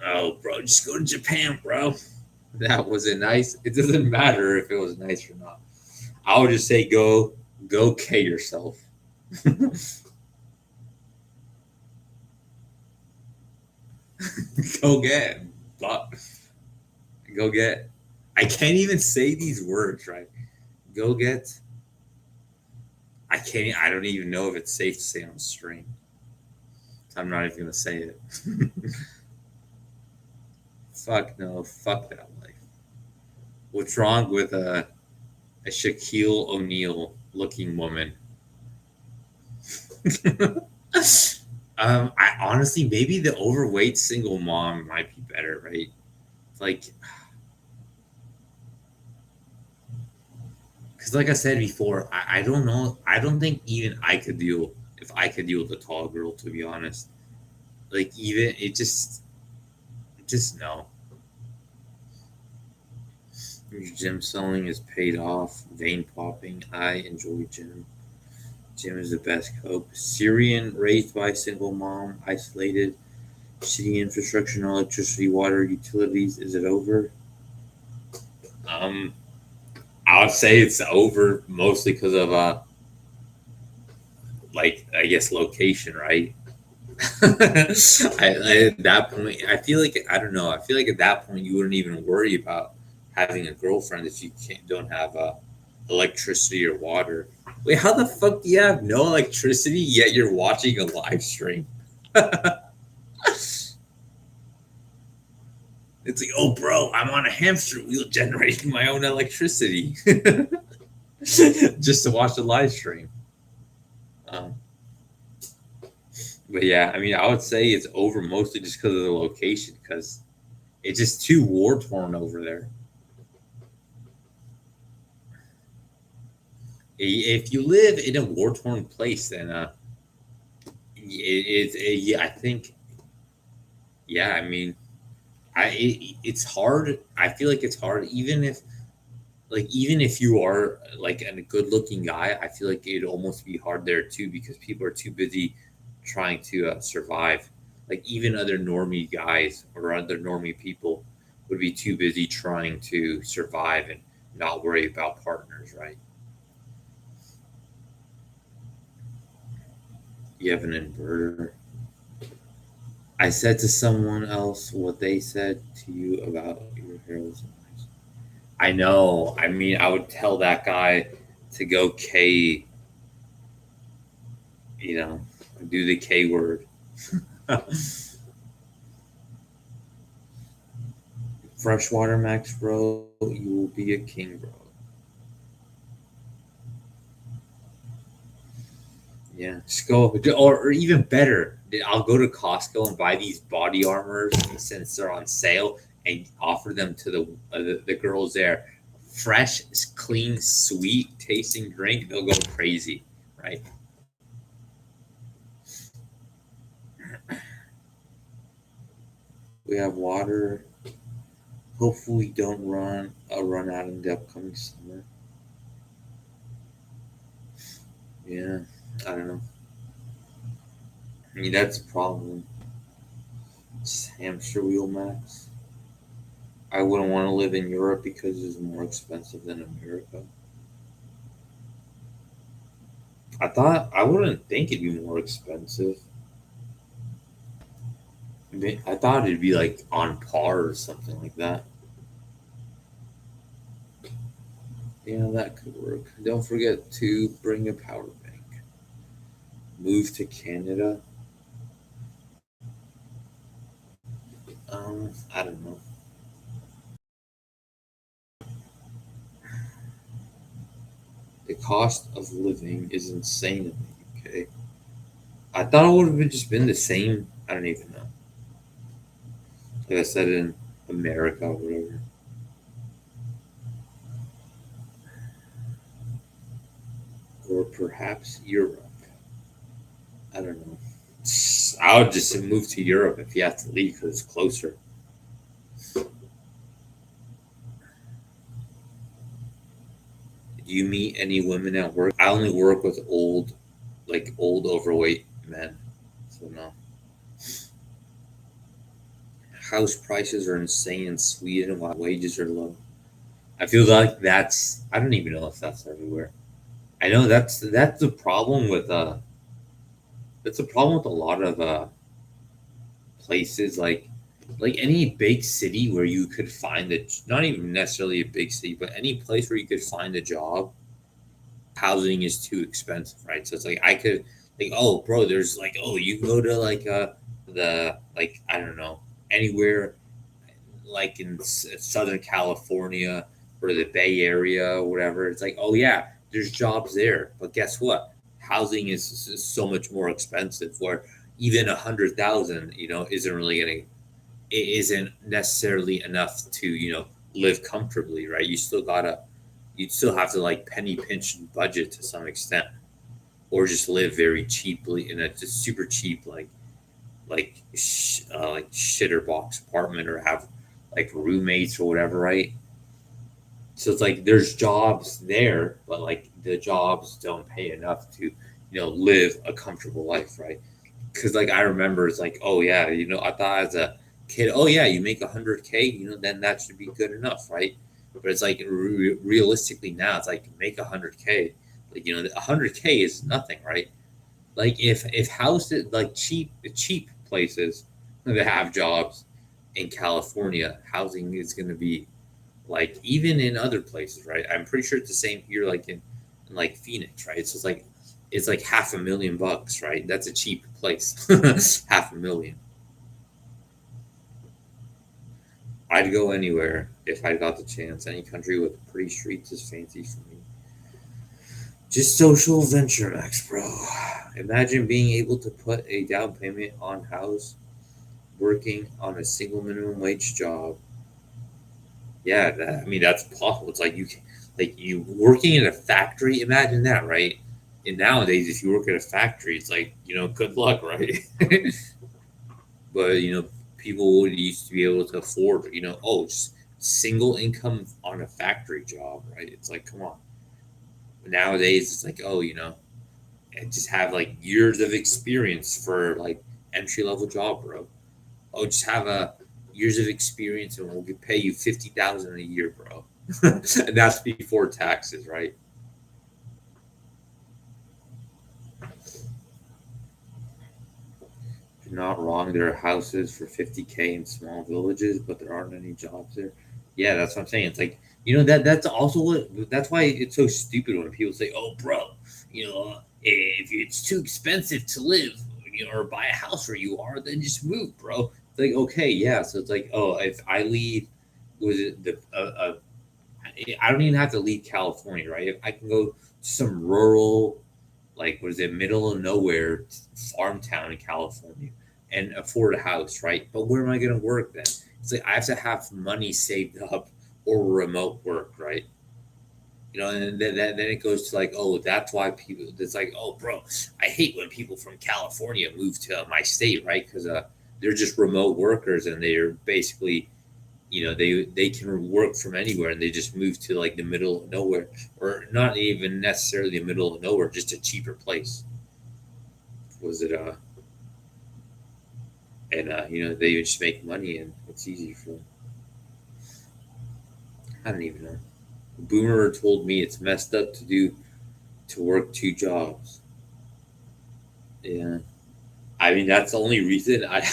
Oh, bro, just go to Japan, bro. That wasn't nice. It doesn't matter if it was nice or not. I would just say go K yourself. Go get, go get. I can't even say these words right. Go get. I can't. I don't even know if it's safe to say on stream. I'm not even gonna say it. Fuck no. Fuck that life. What's wrong with a Shaquille O'Neal looking woman? I honestly maybe the overweight single mom might be better, right? Like, because like I said before, I don't know. I don't think even I could deal if I could deal with a tall girl. To be honest, like even just no. Gym selling is paid off. Vein popping. I enjoy gym. Gym is the best cope. Syrian raised by single mom, isolated. City infrastructure, no electricity, water, utilities. Is it over? Um, I would say it's over mostly because of like I guess location, right? At that point, I feel like I don't know. I feel like at that point you wouldn't even worry about having a girlfriend if you don't have electricity or water. Wait, how the fuck do you have no electricity yet you're watching a live stream? It's like, oh, bro, I'm on a hamster wheel generating my own electricity just to watch the live stream. Um, but yeah, I mean, I would say it's over mostly just because of the location, because it's just too war torn over there. If you live in a war torn place, then yeah, I think, yeah, I mean, it's hard. I feel like it's hard, even if you are like a good looking guy. I feel like it'd almost be hard there too because people are too busy trying to survive. Like even other normie guys or other normie people would be too busy trying to survive and not worry about partners, right? You have an inverter. I said to someone else what they said to you about your hair was nice. I know. I mean, I would tell that guy to go K, you know, do the K word. Freshwater Max, bro, you will be a king, bro. Yeah, just go, or even better, I'll go to Costco and buy these body armors since they're on sale and offer them to the girls there. Fresh, clean, sweet tasting drink, they'll go crazy, right? We have water. Hopefully, don't run out in the upcoming summer. Yeah, I don't know. I mean, that's a problem. It's hamster wheel max. I wouldn't want to live in Europe because it's more expensive than America. I wouldn't think it'd be more expensive. I thought it'd be like on par or something like that. Yeah, that could work. Don't forget to bring a power bank. Move to Canada. I don't know. The cost of living is insane in the UK. I thought it would have just been the same. I don't even know. Like I said in America or whatever. Or perhaps Europe. I don't know. I would just move to Europe if you have to leave because it's closer. Do you meet any women at work? I only work with old overweight men. So no. House prices are insane in Sweden while wages are low. I feel like I don't even know if that's everywhere. I know that's a problem with a lot of places like any big city where you could find it, not even necessarily a big city, but any place where you could find a job, housing is too expensive, right? So it's like I could like, oh, bro, there's like, oh, you can go to like the like I don't know anywhere like in Southern California or the Bay Area or whatever. It's like, oh yeah, there's jobs there, but guess what? Housing is so much more expensive. Where even 100,000, isn't really gonna it isn't necessarily enough to live comfortably, right? You still have to like penny pinch and budget to some extent, or just live very cheaply in a just super cheap like shitter box apartment, or have like roommates or whatever, right? So it's like there's jobs there, but like the jobs don't pay enough to live a comfortable life, right? Because like I remember, it's like, oh yeah, I thought as a kid, oh yeah, you make 100K, then that should be good enough, right? But it's like realistically now, it's like make 100K, like 100K is nothing, right? Like if houses like cheap places that have jobs in California, housing is going to be like even in other places, right? I'm pretty sure it's the same here, like in like Phoenix, right? So it's like $500,000, right? That's a cheap place. $500,000. I'd go anywhere if I got the chance. Any country with pretty streets is fancy for me. Just social venture max, bro. Imagine being able to put a down payment on house, working on a single minimum wage job. Yeah, I mean that's possible. It's like you working in a factory. Imagine that, right? And nowadays, if you work at a factory, it's like good luck, right? But people would used to be able to afford, oh, just single income on a factory job, right? It's like, come on. But nowadays, it's like, oh, and just have like years of experience for like entry level job, bro. Oh, just have a years of experience, and we'll pay you 50,000 a year, bro. And that's before taxes, right? not wrong. There are houses for 50K in small villages, but there aren't any jobs there. Yeah, that's what I'm saying. It's like, that's also that's why it's so stupid when people say, "Oh, bro, if it's too expensive to live, or buy a house where you are, then just move, bro." It's like, okay, yeah. So it's like, oh, if I leave, was it I don't even have to leave California, right? If I can go to some rural, like, what is it, middle of nowhere farm town in California and afford a house, right? But where am I going to work then? It's like I have to have money saved up or remote work, right? And then it goes to like, oh, that's why people. It's like, oh, bro, I hate when people from California move to my state, right? Because they're just remote workers and they're basically, they can work from anywhere and they just move to like the middle of nowhere, or not even necessarily the middle of nowhere, just a cheaper place. Was it and they just make money and it's easy for them. I don't even know. Boomer told me it's messed up to work two jobs. Yeah, I mean that's the only reason I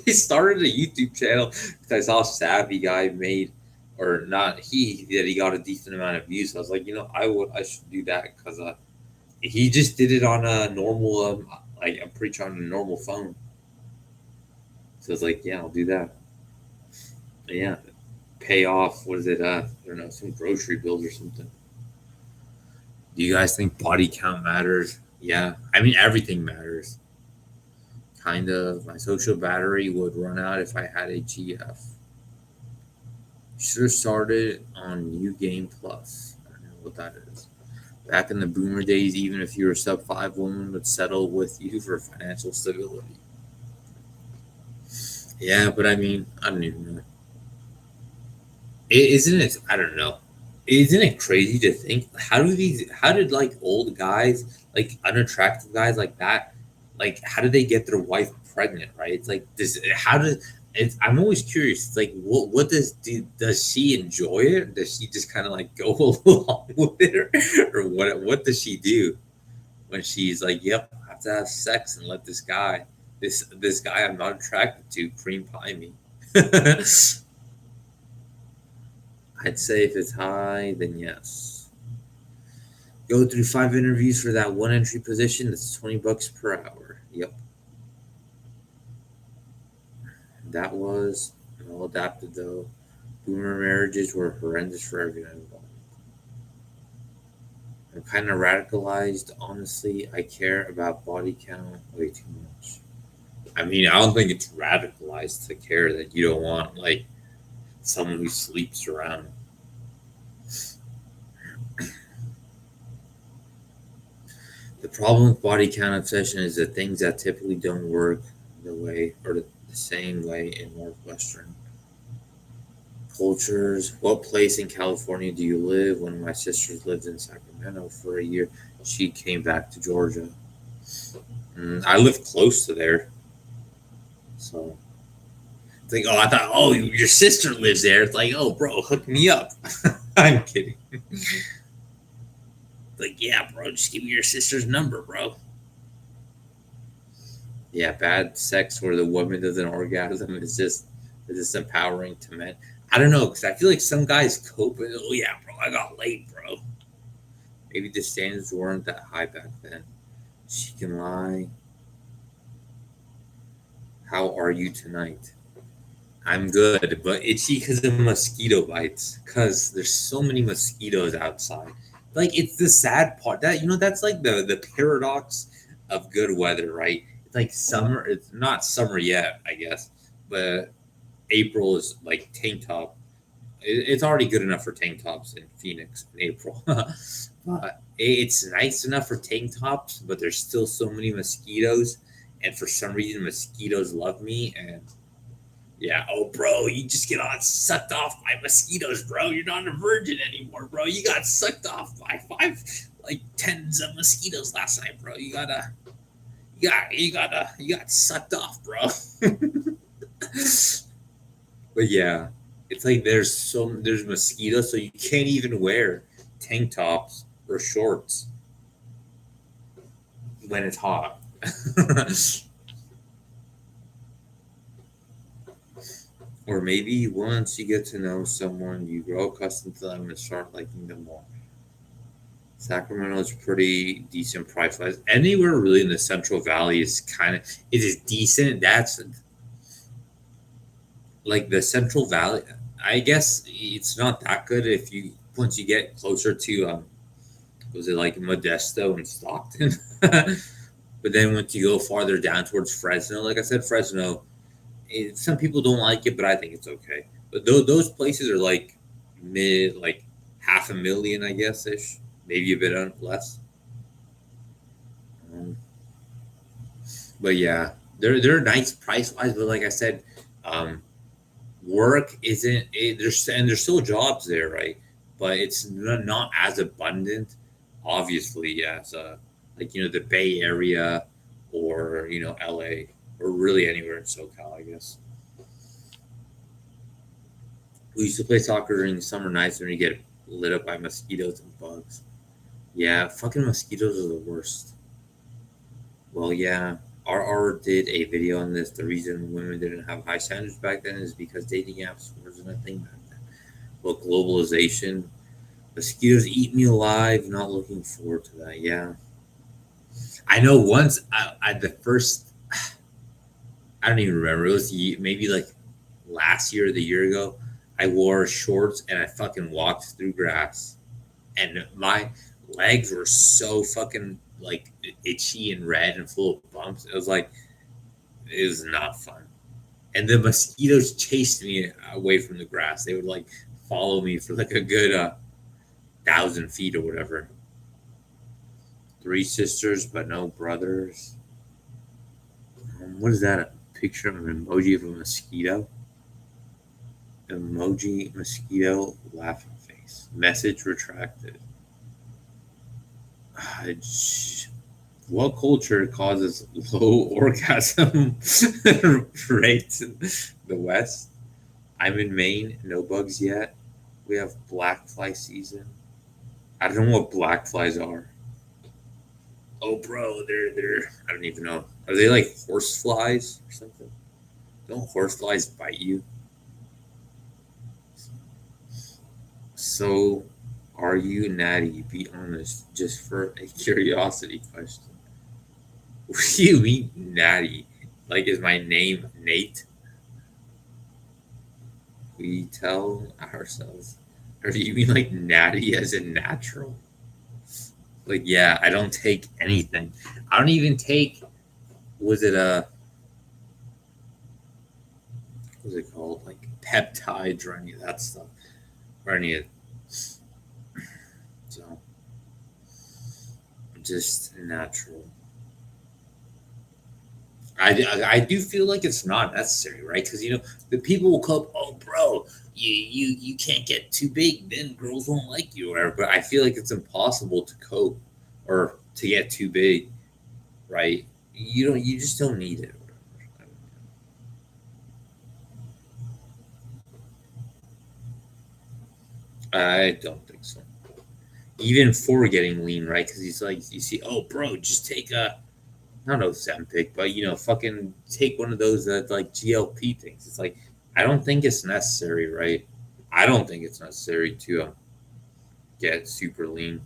I started a YouTube channel because I saw Savvy guy made, or not that he got a decent amount of views. So I was like, I should do that because he just did it on a normal like I'm pretty sure on a normal phone. So I was like, yeah, I'll do that. Yeah, pay off. What is it? I don't know, some grocery bills or something. Do you guys think body count matters? Yeah, I mean everything matters. Kind of. My social battery would run out if I had a GF. Should have started on New Game Plus. I don't know what that is. Back in the boomer days, even if you were sub 5, women would settle with you for financial stability. Yeah, but I mean, I don't even know. Isn't it? I don't know. Isn't it crazy to think how did like old guys, like unattractive guys like that, like how did they get their wife pregnant? Right? It's like this. How does it's? I'm always curious. It's like what does she enjoy it? Does she just kind of like go along with it, or what does she do when she's like, "Yep, I have to have sex and let this guy I'm not attracted to cream pie me." I'd say if it's high, then yes. Go through 5 interviews for that one entry position. That's $20 per hour. Yep, that was well adapted though. Boomer marriages were horrendous for everyone involved. I'm kind of radicalized, honestly. I care about body count way too much. I mean, I don't think it's radicalized to care that you don't want like someone who sleeps around. The problem with body count obsession is that things that typically don't work the same way in Northwestern cultures. What place in California do you live? One of my sisters lived in Sacramento for a year. She came back to Georgia. I live close to there. So it's like, oh, I thought, oh, your sister lives there. It's like, oh, bro, hook me up. I'm kidding. Like, yeah, bro, just give me your sister's number, bro. Yeah, bad sex where the woman doesn't orgasm is just empowering to men. I don't know because I feel like some guys cope with, oh yeah, bro, I got laid, bro. Maybe the standards weren't that high back then. She can lie. How are you tonight? I'm good, but itchy because of mosquito bites. Because there's so many mosquitoes outside. Like it's the sad part that that's like the paradox of good weather, right? It's like summer. It's not summer yet, I guess, but April is like tank top. It's already good enough for tank tops in Phoenix in April, but it's nice enough for tank tops. But there's still so many mosquitoes, and for some reason, mosquitoes love me, and yeah. Oh, bro, you just get on sucked off by mosquitoes, bro. You're not a virgin anymore, bro. You got sucked off by five, like tens of mosquitoes last night, bro. You got sucked off, bro. But yeah, it's like there's mosquitoes, so you can't even wear tank tops or shorts when it's hot. Or maybe once you get to know someone, you grow accustomed to them and start liking them more. Sacramento is pretty decent price wise. Anywhere really in the Central Valley is kind of it is decent. That's like the Central Valley. I guess it's not that good if you once you get closer to was it like Modesto and Stockton? But then once you go farther down towards Fresno, like I said, Fresno, some people don't like it, but I think it's okay. But those places are like like half a million, I guess ish, maybe a bit less. Um, but yeah, they're nice price wise. But like I said, um, work isn't there's still jobs there, right? But it's not as abundant, obviously, as like the Bay Area or LA or really anywhere in SoCal, I guess. We used to play soccer during summer nights when we get lit up by mosquitoes and bugs. Yeah, fucking mosquitoes are the worst. Well, yeah, RR did a video on this. The reason women didn't have high standards back then is because dating apps wasn't a thing back then. Well, globalization, mosquitoes eat me alive. Not looking forward to that. Yeah, I know. Once I the first, I don't even remember. It was maybe like last year or the year ago. I wore shorts and I fucking walked through grass, and my legs were so fucking like itchy and red and full of bumps. It was not fun. And the mosquitoes chased me away from the grass. They would like follow me for like a good 1,000 feet or whatever. Three sisters, but no brothers. What is that? A picture of an emoji of a mosquito? Emoji mosquito laughing face. Message retracted. What culture causes low orgasm rates in the West? I'm in Maine. No bugs yet. We have black fly season. I don't know what black flies are. Oh, bro, they're. I don't even know. Are they like horse flies or something? Don't horse flies bite you? So, are you natty? Be honest, just for a curiosity question. What do you mean natty? Like, is my name Nate? We tell ourselves. Or do you mean like natty as in natural? Like, yeah, I don't take anything. I don't even take. Was it what's it called? Like peptides or any of that stuff, or any of. So, just natural. I do feel like it's not necessary, right? Because the people will come, oh, bro, you can't get too big, then girls won't like you, or whatever. But I feel like it's impossible to cope or to get too big, right? You just don't need it. I don't think so. Even for getting lean, right? Because he's like, you see, oh, bro, just take not Ozempic, but fucking take one of those that like GLP things. It's like I don't think it's necessary, right? I don't think it's necessary to get super lean.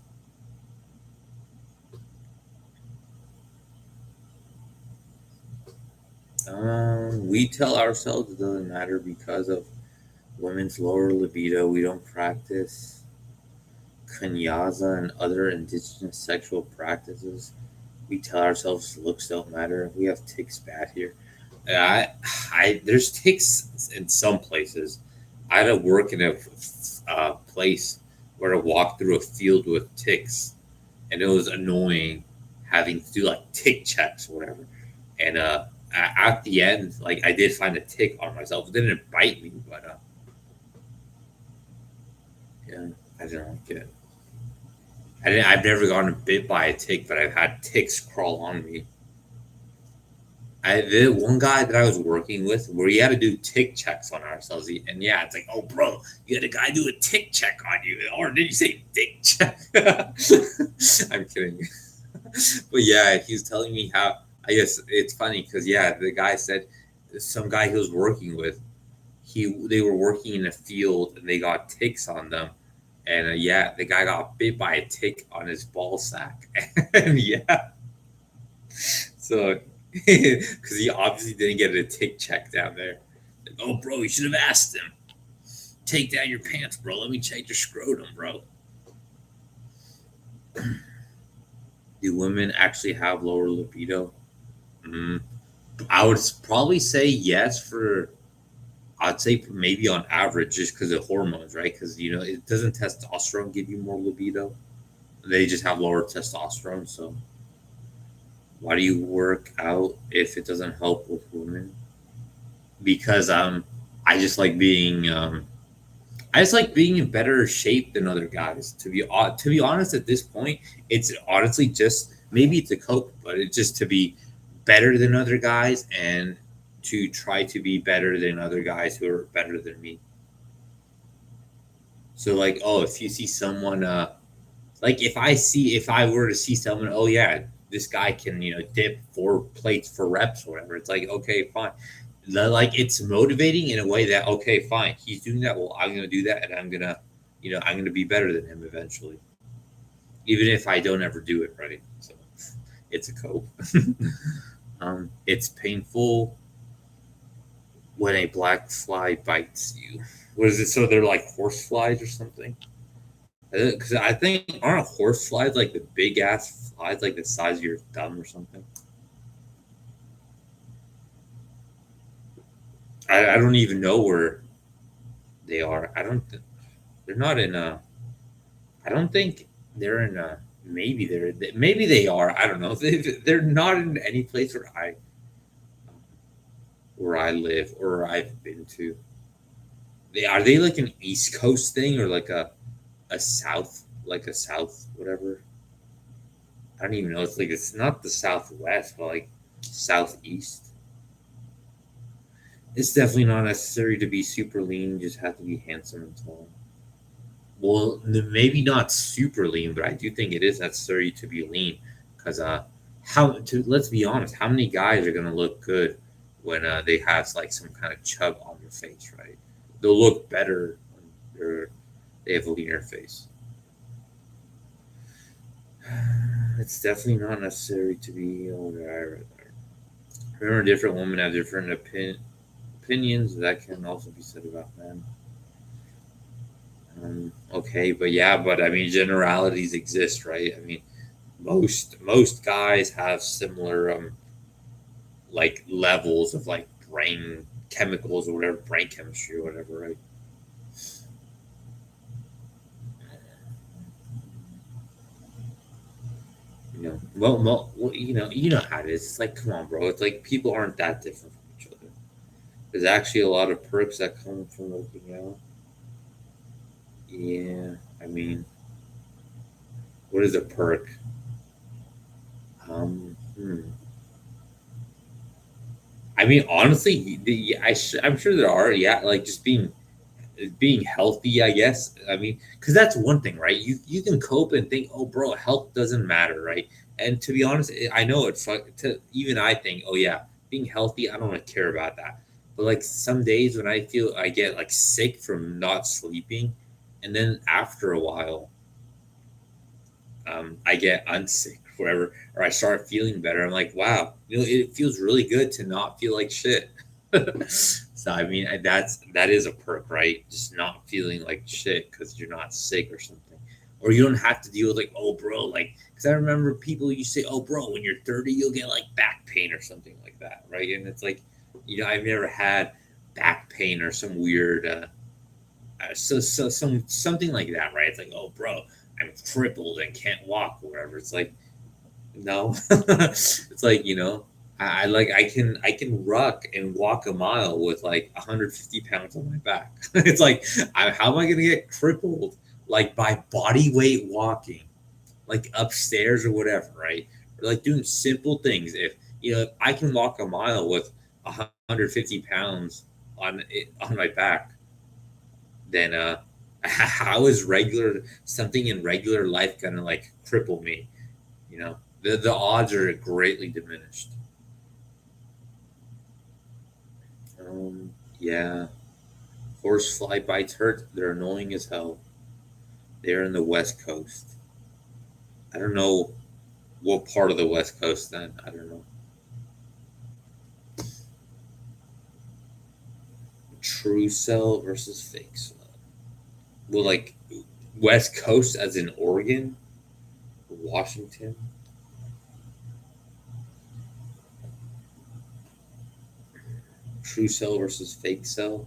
We tell ourselves it doesn't matter because of women's lower libido. We don't practice Kanyaza and other indigenous sexual practices. We tell ourselves looks don't matter. We have ticks bad here. There's ticks in some places. I had to work in a place where I walked through a field with ticks, and it was annoying having to do like tick checks or whatever. And at the end, like I did find a tick on myself. It didn't bite me, but yeah, I didn't like it. I've never gotten bit by a tick, but I've had ticks crawl on me. The one guy that I was working with, where he had to do tick checks on ourselves, and yeah, it's like, oh, bro, you had a guy do a tick check on you, or did you say dick check? I'm kidding, but yeah, he was telling me how. I guess it's funny because yeah, the guy said some guy he was working with, they were working in a field and they got ticks on them, and yeah, the guy got bit by a tick on his ball sack, and yeah, so because he obviously didn't get a tick check down there. Like, oh, bro, you should have asked him. Take down your pants, bro. Let me check your scrotum, bro. Do women actually have lower libido? Mm, I would probably say yes for I'd say maybe on average, just because of hormones, right? Because it doesn't testosterone give you more libido. They just have lower testosterone. So why do you work out if it doesn't help with women? Because I just like being I just like being in better shape than other guys. To be honest, at this point, it's honestly just maybe to cope, but it's just to be better than other guys and to try to be better than other guys who are better than me. So like, oh, if you see someone, like if I were to see someone, oh yeah, this guy can dip 4 plates for reps or whatever. It's like okay, fine. Like it's motivating in a way that okay, fine, he's doing that. Well, I'm gonna do that, and I'm gonna be better than him eventually, even if I don't ever do it right. So it's a cope. It's painful when a black fly bites you. What is it? So they're like horse flies or something? Because I think aren't horse flies like the big ass flies, like the size of your thumb or something? I don't even know where they are. I don't. They're not in a. I don't think they're in a. Maybe they are. I don't know. They're not in any place where I live or I've been to. They like an East Coast thing or like a South whatever. I don't even know. It's like it's not the Southwest, but like Southeast. It's definitely not necessary to be super lean. You just have to be handsome and tall. Well, maybe not super lean, but I do think it is necessary to be lean because how to let's be honest, how many guys are gonna look good when they have like some kind of chub on their face, right? They'll look better when they have a leaner face. It's definitely not necessary to be older. I read that. Remember, different women have different opinions. That can also be said about men. Okay, but yeah, but I mean, generalities exist, right? I mean, most guys have similar like levels of like brain chemicals or whatever, brain chemistry or whatever, right? Well, you know how it is. It's like, come on, bro. It's like people aren't that different from each other. There's actually a lot of perks that come from working out. Yeah, I mean, what is a perk? Hmm. I mean, honestly, I'm sure there are. Yeah, like just being healthy, I guess. I mean, because that's one thing, right? You can cope and think, oh, bro, health doesn't matter, right? And to be honest, I know it's like to even I think, oh yeah, being healthy, I don't really care about that. But like some days when I feel I get like sick from not sleeping, and then after a while, I get unsick, whatever, or I start feeling better. I'm like, wow, it feels really good to not feel like shit. So I mean, that is a perk, right? Just not feeling like shit because you're not sick or something, or you don't have to deal with like, oh, bro, like, because I remember people used to say, oh, bro, when you're 30, you'll get like back pain or something like that, right? And it's like, I've never had back pain or some weird, something like that, right? It's like, oh, bro, I'm crippled and can't walk or whatever. It's like, no, it's like I like I can rock and walk a mile with like 150 pounds on my back. It's like how am I gonna get crippled like by body weight walking, like upstairs or whatever, right? Or like doing simple things. If I can walk a mile with 150 pounds on my back, then how is regular something in regular life gonna like cripple me? The odds are greatly diminished. Yeah. Horsefly bites hurt. They're annoying as hell. They're in the West Coast. I don't know what part of the West Coast then. I don't know. True cell versus fake cell. Well, like West Coast as in Oregon, Washington. True cell versus fake cell.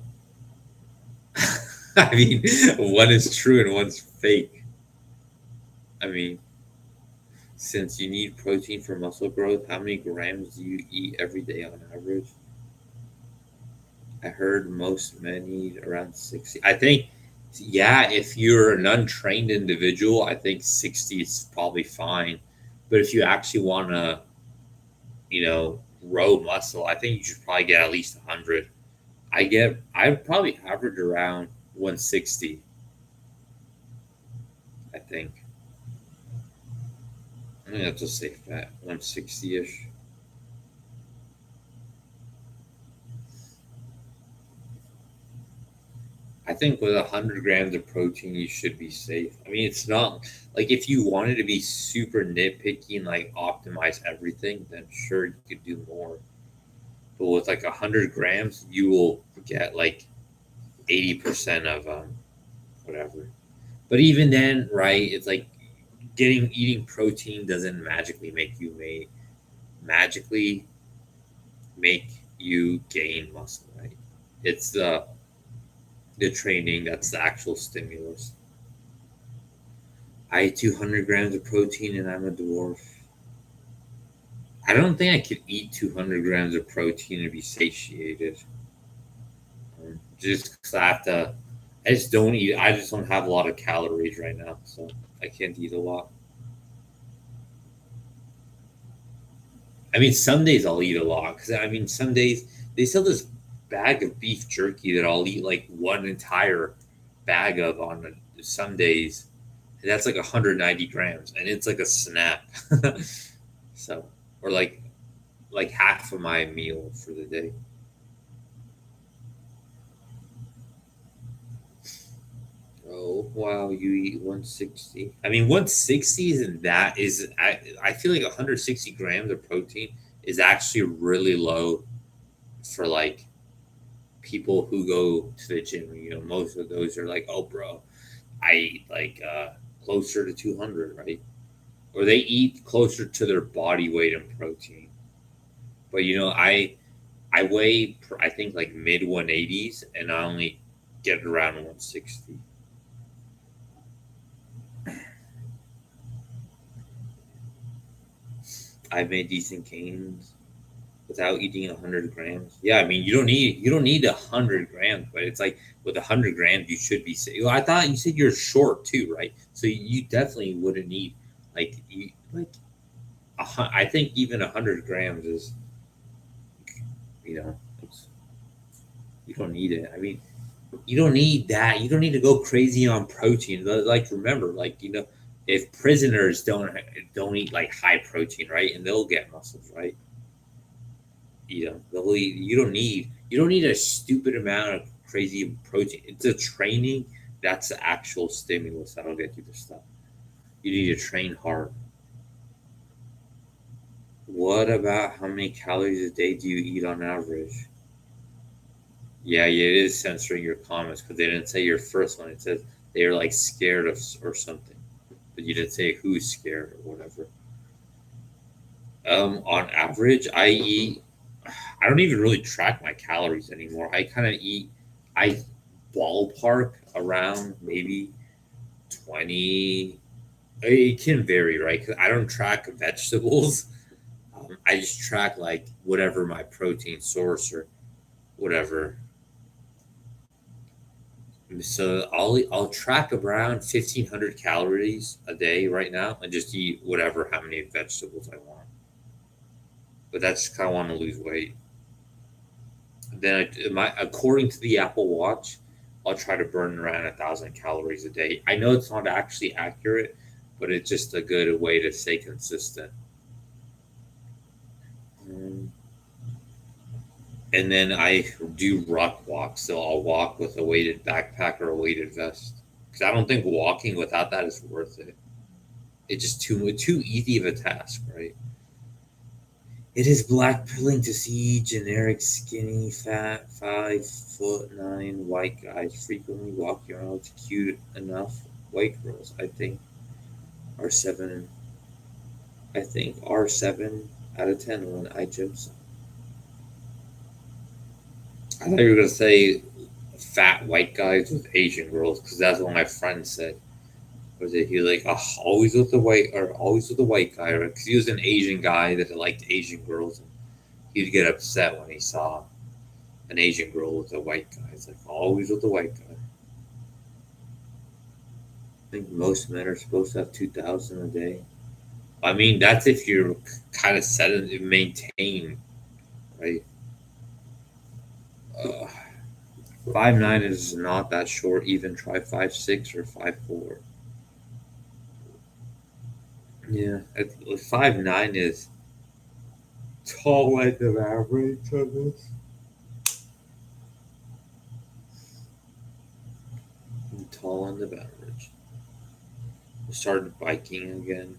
I mean, one is true and one's fake. I mean, since you need protein for muscle growth, how many grams do you eat every day on average? I heard most men eat around 60. I think, yeah, if you're an untrained individual, I think 60 is probably fine. But if you actually want to, grow muscle, I think you should probably get at least 100. I probably average around 160, I think. I think that's a safe bet, 160 ish. I think with 100 grams of protein, you should be safe. I mean, it's not like if you wanted to be super nitpicky and like optimize everything, then sure you could do more. But with like 100 grams, you will get like 80% of whatever. But even then, right? It's like eating protein doesn't magically make you gain muscle, right? It's the training that's the actual stimulus. I eat 200 grams of protein and I'm a dwarf. I don't think I could eat 200 grams of protein and be satiated. Just because I just don't eat. I just don't have a lot of calories right now, so I can't eat a lot. I mean, some days I'll eat a lot because I mean, some days they sell this bag of beef jerky that I'll eat like one entire bag of on some days, and that's like 190 grams, and it's like a snap. So, or like half of my meal for the day. Oh wow, you eat 160. I mean, 160 isn't that is I feel like 160 grams of protein is actually really low for like people who go to the gym. Most of those are like, oh bro, I eat like closer to 200, right? Or they eat closer to their body weight in protein. But I weigh I think like mid 180s and I only get around 160. I've made decent gains without eating 100 grams. Yeah, I mean you don't need 100 grams, but it's like with 100 grams you should be safe. Well, I thought you said you're short too, right? So you definitely wouldn't need like I think even 100 grams is you know it's, you don't need it. I mean you don't need that. You don't need to go crazy on protein. Like remember, like if prisoners don't eat like high protein, right, and they'll get muscles, right? They'll eat, you don't need a stupid amount of crazy protein. It's a training that's the actual stimulus that'll get you the stuff. You need to train hard. What about how many calories a day do you eat on average? Yeah, yeah, it is censoring your comments because they didn't say your first one. It says they are like scared of or something, but you didn't say who's scared or whatever. On average, I eat. I don't even really track my calories anymore. I kind of eat. I ballpark around maybe 20. It can vary, right? Because I don't track vegetables. I just track like whatever my protein source or whatever. So I'll track around 1,500 calories a day right now, and just eat whatever how many vegetables I want. But that's kind of want to lose weight. Then according to the Apple Watch, I'll try to burn around 1,000 calories a day. I know it's not actually accurate, but it's just a good way to stay consistent. Um, And then I do ruck walks, so I'll walk with a weighted backpack or a weighted vest. Because I don't think walking without that is worth it. It's just too easy of a task, right? It is blackpilling to see generic skinny, fat, 5'9" white guys frequently walking around with cute enough white girls. Are seven. I think are 7 out of 10 when I jump. I thought you were gonna say fat white guys with Asian girls because that's what my friend said. Was it he was like always with the white or always with the white guy? Because he was an Asian guy that liked Asian girls, and he'd get upset when he saw an Asian girl with a white guy. It's like always with the white guy. I think most men are supposed to have 2,000 a day. I mean, that's if you're kind of set and maintain, right? Uh, 5'9" is not that short. Even try 5'6" or 5'4". Yeah, 5'9" is tall end of average on this. Tall end of average. I started biking again.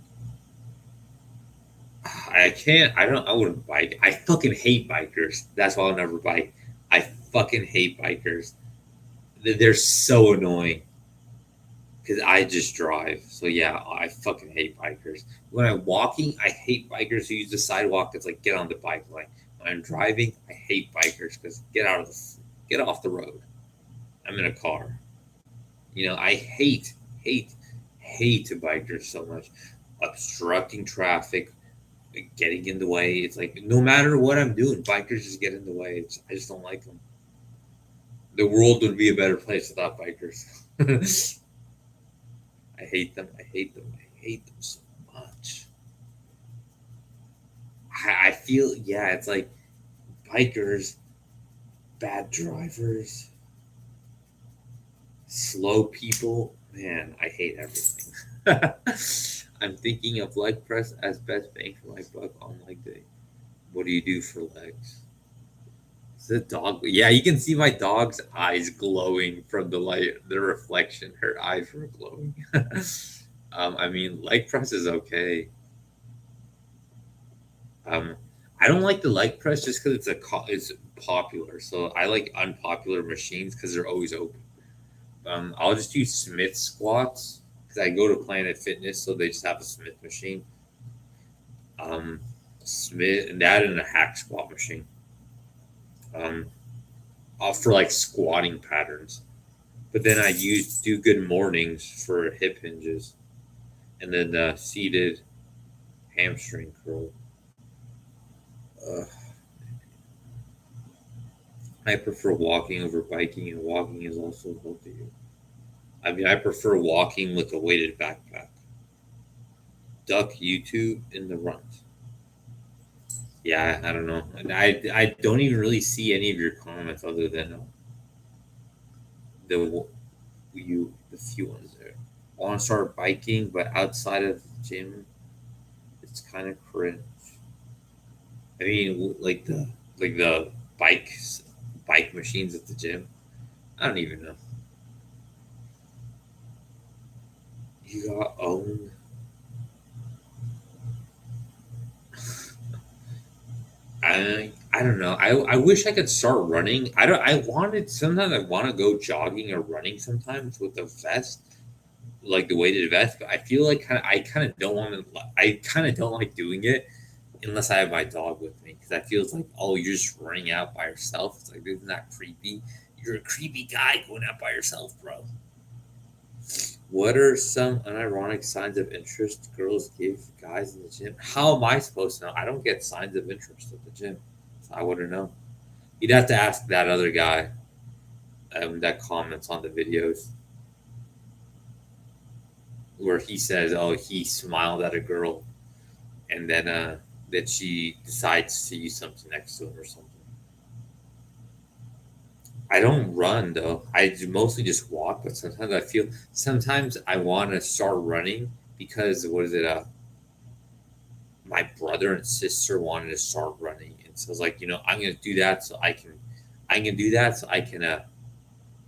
I can't. I don't. I wouldn't bike. I fucking hate bikers. That's why I'll never bike. I fucking hate bikers. They're so annoying because I just drive. So yeah, I fucking hate bikers. When I'm walking, I hate bikers who use the sidewalk. It's like get on the bike lane. When I'm driving, I hate bikers because get off the road. I'm in a car. I hate bikers so much. Obstructing traffic, getting in the way. It's like no matter what I'm doing, bikers just get in the way. I just don't like them. The world would be a better place without bikers. I hate them. I hate them. I hate them so much. I feel yeah. It's like bikers, bad drivers, slow people. Man, I hate everything. I'm thinking of leg press as best bang for my buck on leg day. What do you do for legs? Is it dog? Yeah, you can see my dog's eyes glowing from the light, the reflection. Her eyes were glowing. I mean, leg press is okay. Um, I don't like the leg press just because it's popular. So I like unpopular machines because they're always open. I'll just use Smith squats because I go to Planet Fitness, so they just have a Smith machine. Um, Smith and that and a hack squat machine. Um, for like squatting patterns. But then I do good mornings for hip hinges, and then the seated hamstring curl. Uh, I prefer walking over biking, and walking is also healthier. I mean, I prefer walking with a weighted backpack. Duck YouTube in the runt. Yeah, I don't know. I don't even really see any of your comments other than the the few ones there. I want to start biking, but outside of the gym, it's kind of cringe. I mean, like the bike machines at the gym. I don't even know. You got own. I don't know. I wish I could start running. I don't. I wanted sometimes I want to go jogging or running sometimes with a vest, like the weighted vest. But I feel like I kind of don't want to. I kind of don't like doing it unless I have my dog with me because I feels like you're just running out by yourself. It's like isn't that creepy? You're a creepy guy going out by yourself, bro. What are some unironic signs of interest girls give guys in the gym? How am I supposed to know? I don't get signs of interest at the gym. So I wouldn't know. You'd have to ask that other guy that comments on the videos where he says, oh, he smiled at a girl and then that she decides to use something next to him or something. I don't run though. I mostly just walk, but sometimes I want to start running because what is it? My brother and sister wanted to start running, and So I was like, I'm gonna do that so I can do that so I can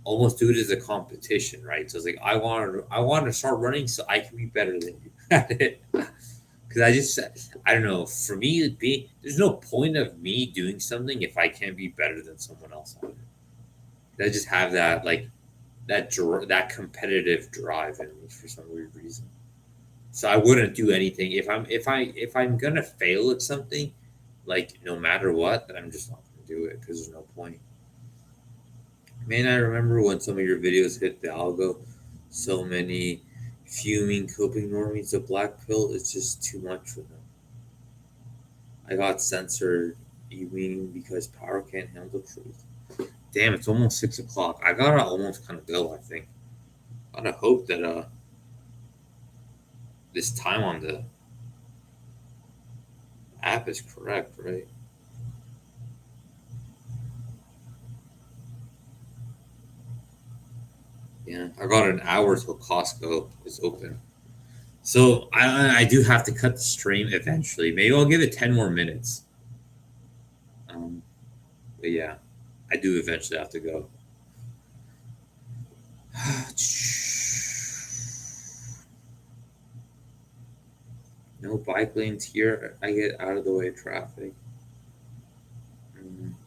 almost do it as a competition, right? So it's like I want to start running so I can be better than you at it. Because I don't know. For me, there's no point of me doing something if I can't be better than someone else at it. I just have that that competitive drive in me for some weird reason. So I wouldn't do anything if I'm gonna fail at something, like no matter what, then I'm just not gonna do it because there's no point. Man, I remember when some of your videos hit the algo, so many fuming coping normies. The black pill is just too much for them. I got censored. You mean because power can't handle truth? Damn, it's almost 6 o'clock. I gotta almost kind of go. I think. I gotta hope that this time on the app is correct, right? Yeah, I got an hour till Costco is open. So I do have to cut the stream eventually. Maybe I'll give it 10 more minutes. Um, but yeah, I do eventually have to go. No bike lanes here. I get out of the way of traffic.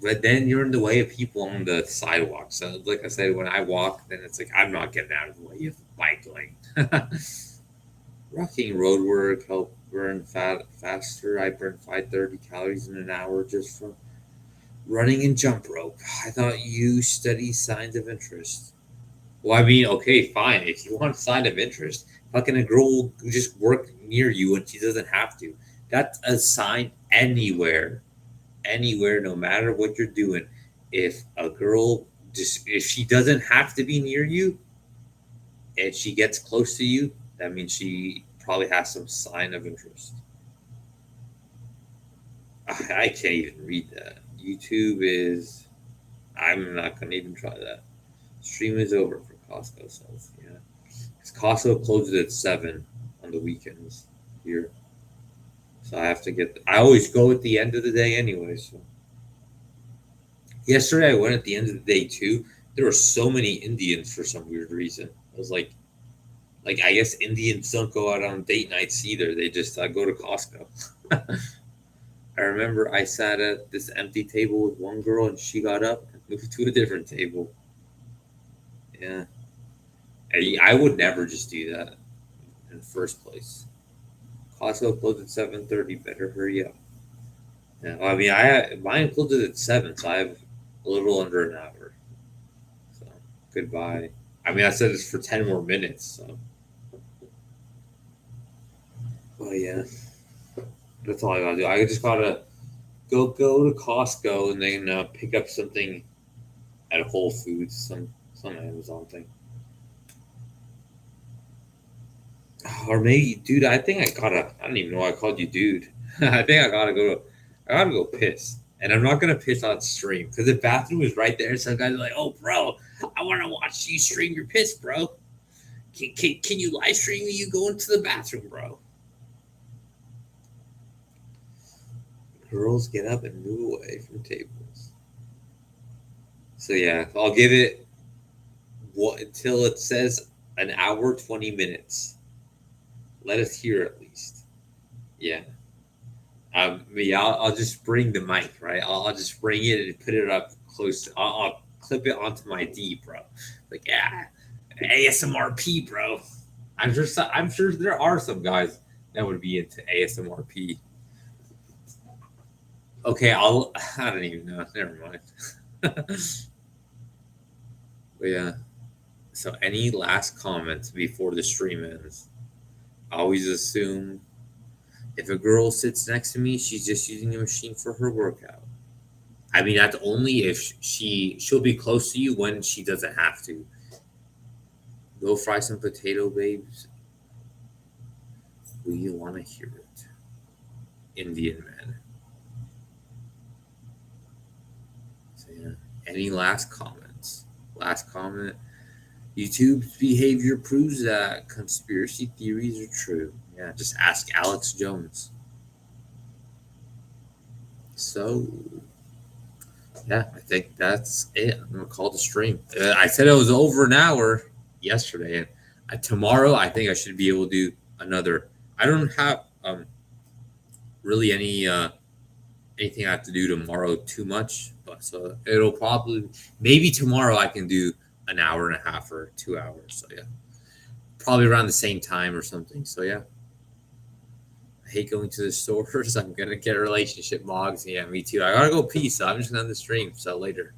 But then you're in the way of people on the sidewalk. So, like I said, when I walk, then it's like I'm not getting out of the way of the bike lane. Rocking road work help burn faster. I burn 530 calories in an hour just from running and jump rope. I thought you study signs of interest. Well, I mean, okay, fine. If you want a sign of interest, fucking a girl will just work near you and she doesn't have to. That's a sign anywhere, anywhere, no matter what you're doing. If a girl if she doesn't have to be near you and she gets close to you, that means she probably has some sign of interest. I can't even read that. YouTube is. I'm not gonna even try that. Stream is over for Costco sales. Yeah, because Costco closes at 7 on the weekends here, so I have to get. I always go at the end of the day anyway. So yesterday I went at the end of the day too. There were so many Indians for some weird reason. I was like I guess Indians don't go out on date nights either. They just go to Costco. I remember I sat at this empty table with one girl and she got up and moved to a different table. Yeah. I would never just do that in the first place. Costco closed at 7:30. Better hurry up. Yeah, well, I mean, mine closes at 7, so I have a little under an hour. So goodbye. I mean, I said it's for 10 more minutes. So, well, yeah, that's all I gotta do. I just gotta go to Costco and then pick up something at Whole Foods, some Amazon thing. Or maybe, dude, I think I gotta. I don't even know why I called you, dude. I think I gotta go. I gotta go piss, and I'm not gonna piss on stream because the bathroom is right there. Some guys are like, "Oh, bro, I want to watch you stream your piss, bro. Can you live stream you going to the bathroom, bro?" Girls get up and move away from tables. So yeah, I'll give it until it says an hour 20 minutes. Let us hear at least. Yeah. Yeah, I'll just bring the mic, right? I'll just bring it and put it up close. I'll clip it onto my D, bro. Like, yeah, ASMRP, bro. I'm sure there are some guys that would be into ASMRP. Okay, I don't even know. Never mind. But yeah. So, any last comments before the stream ends? I always assume if a girl sits next to me, she's just using the machine for her workout. I mean, that's only if she'll be close to you when she doesn't have to. Go fry some potato, babes. We want to hear it. Indian man. So yeah. Any last comments? Last comment. YouTube's behavior proves that conspiracy theories are true. Yeah, just ask Alex Jones. So Yeah, I think that's it. I'm gonna call the stream. I said it was over an hour yesterday, and tomorrow I think I should be able to do another. I don't have really anything I have to do tomorrow too much, but so it'll probably maybe tomorrow I can do an hour and a half or 2 hours. So yeah, probably around the same time or something. So yeah, I hate going to the stores. I'm gonna get relationship logs. Yeah, me too. I gotta go pee, so I'm just gonna end the stream. So later.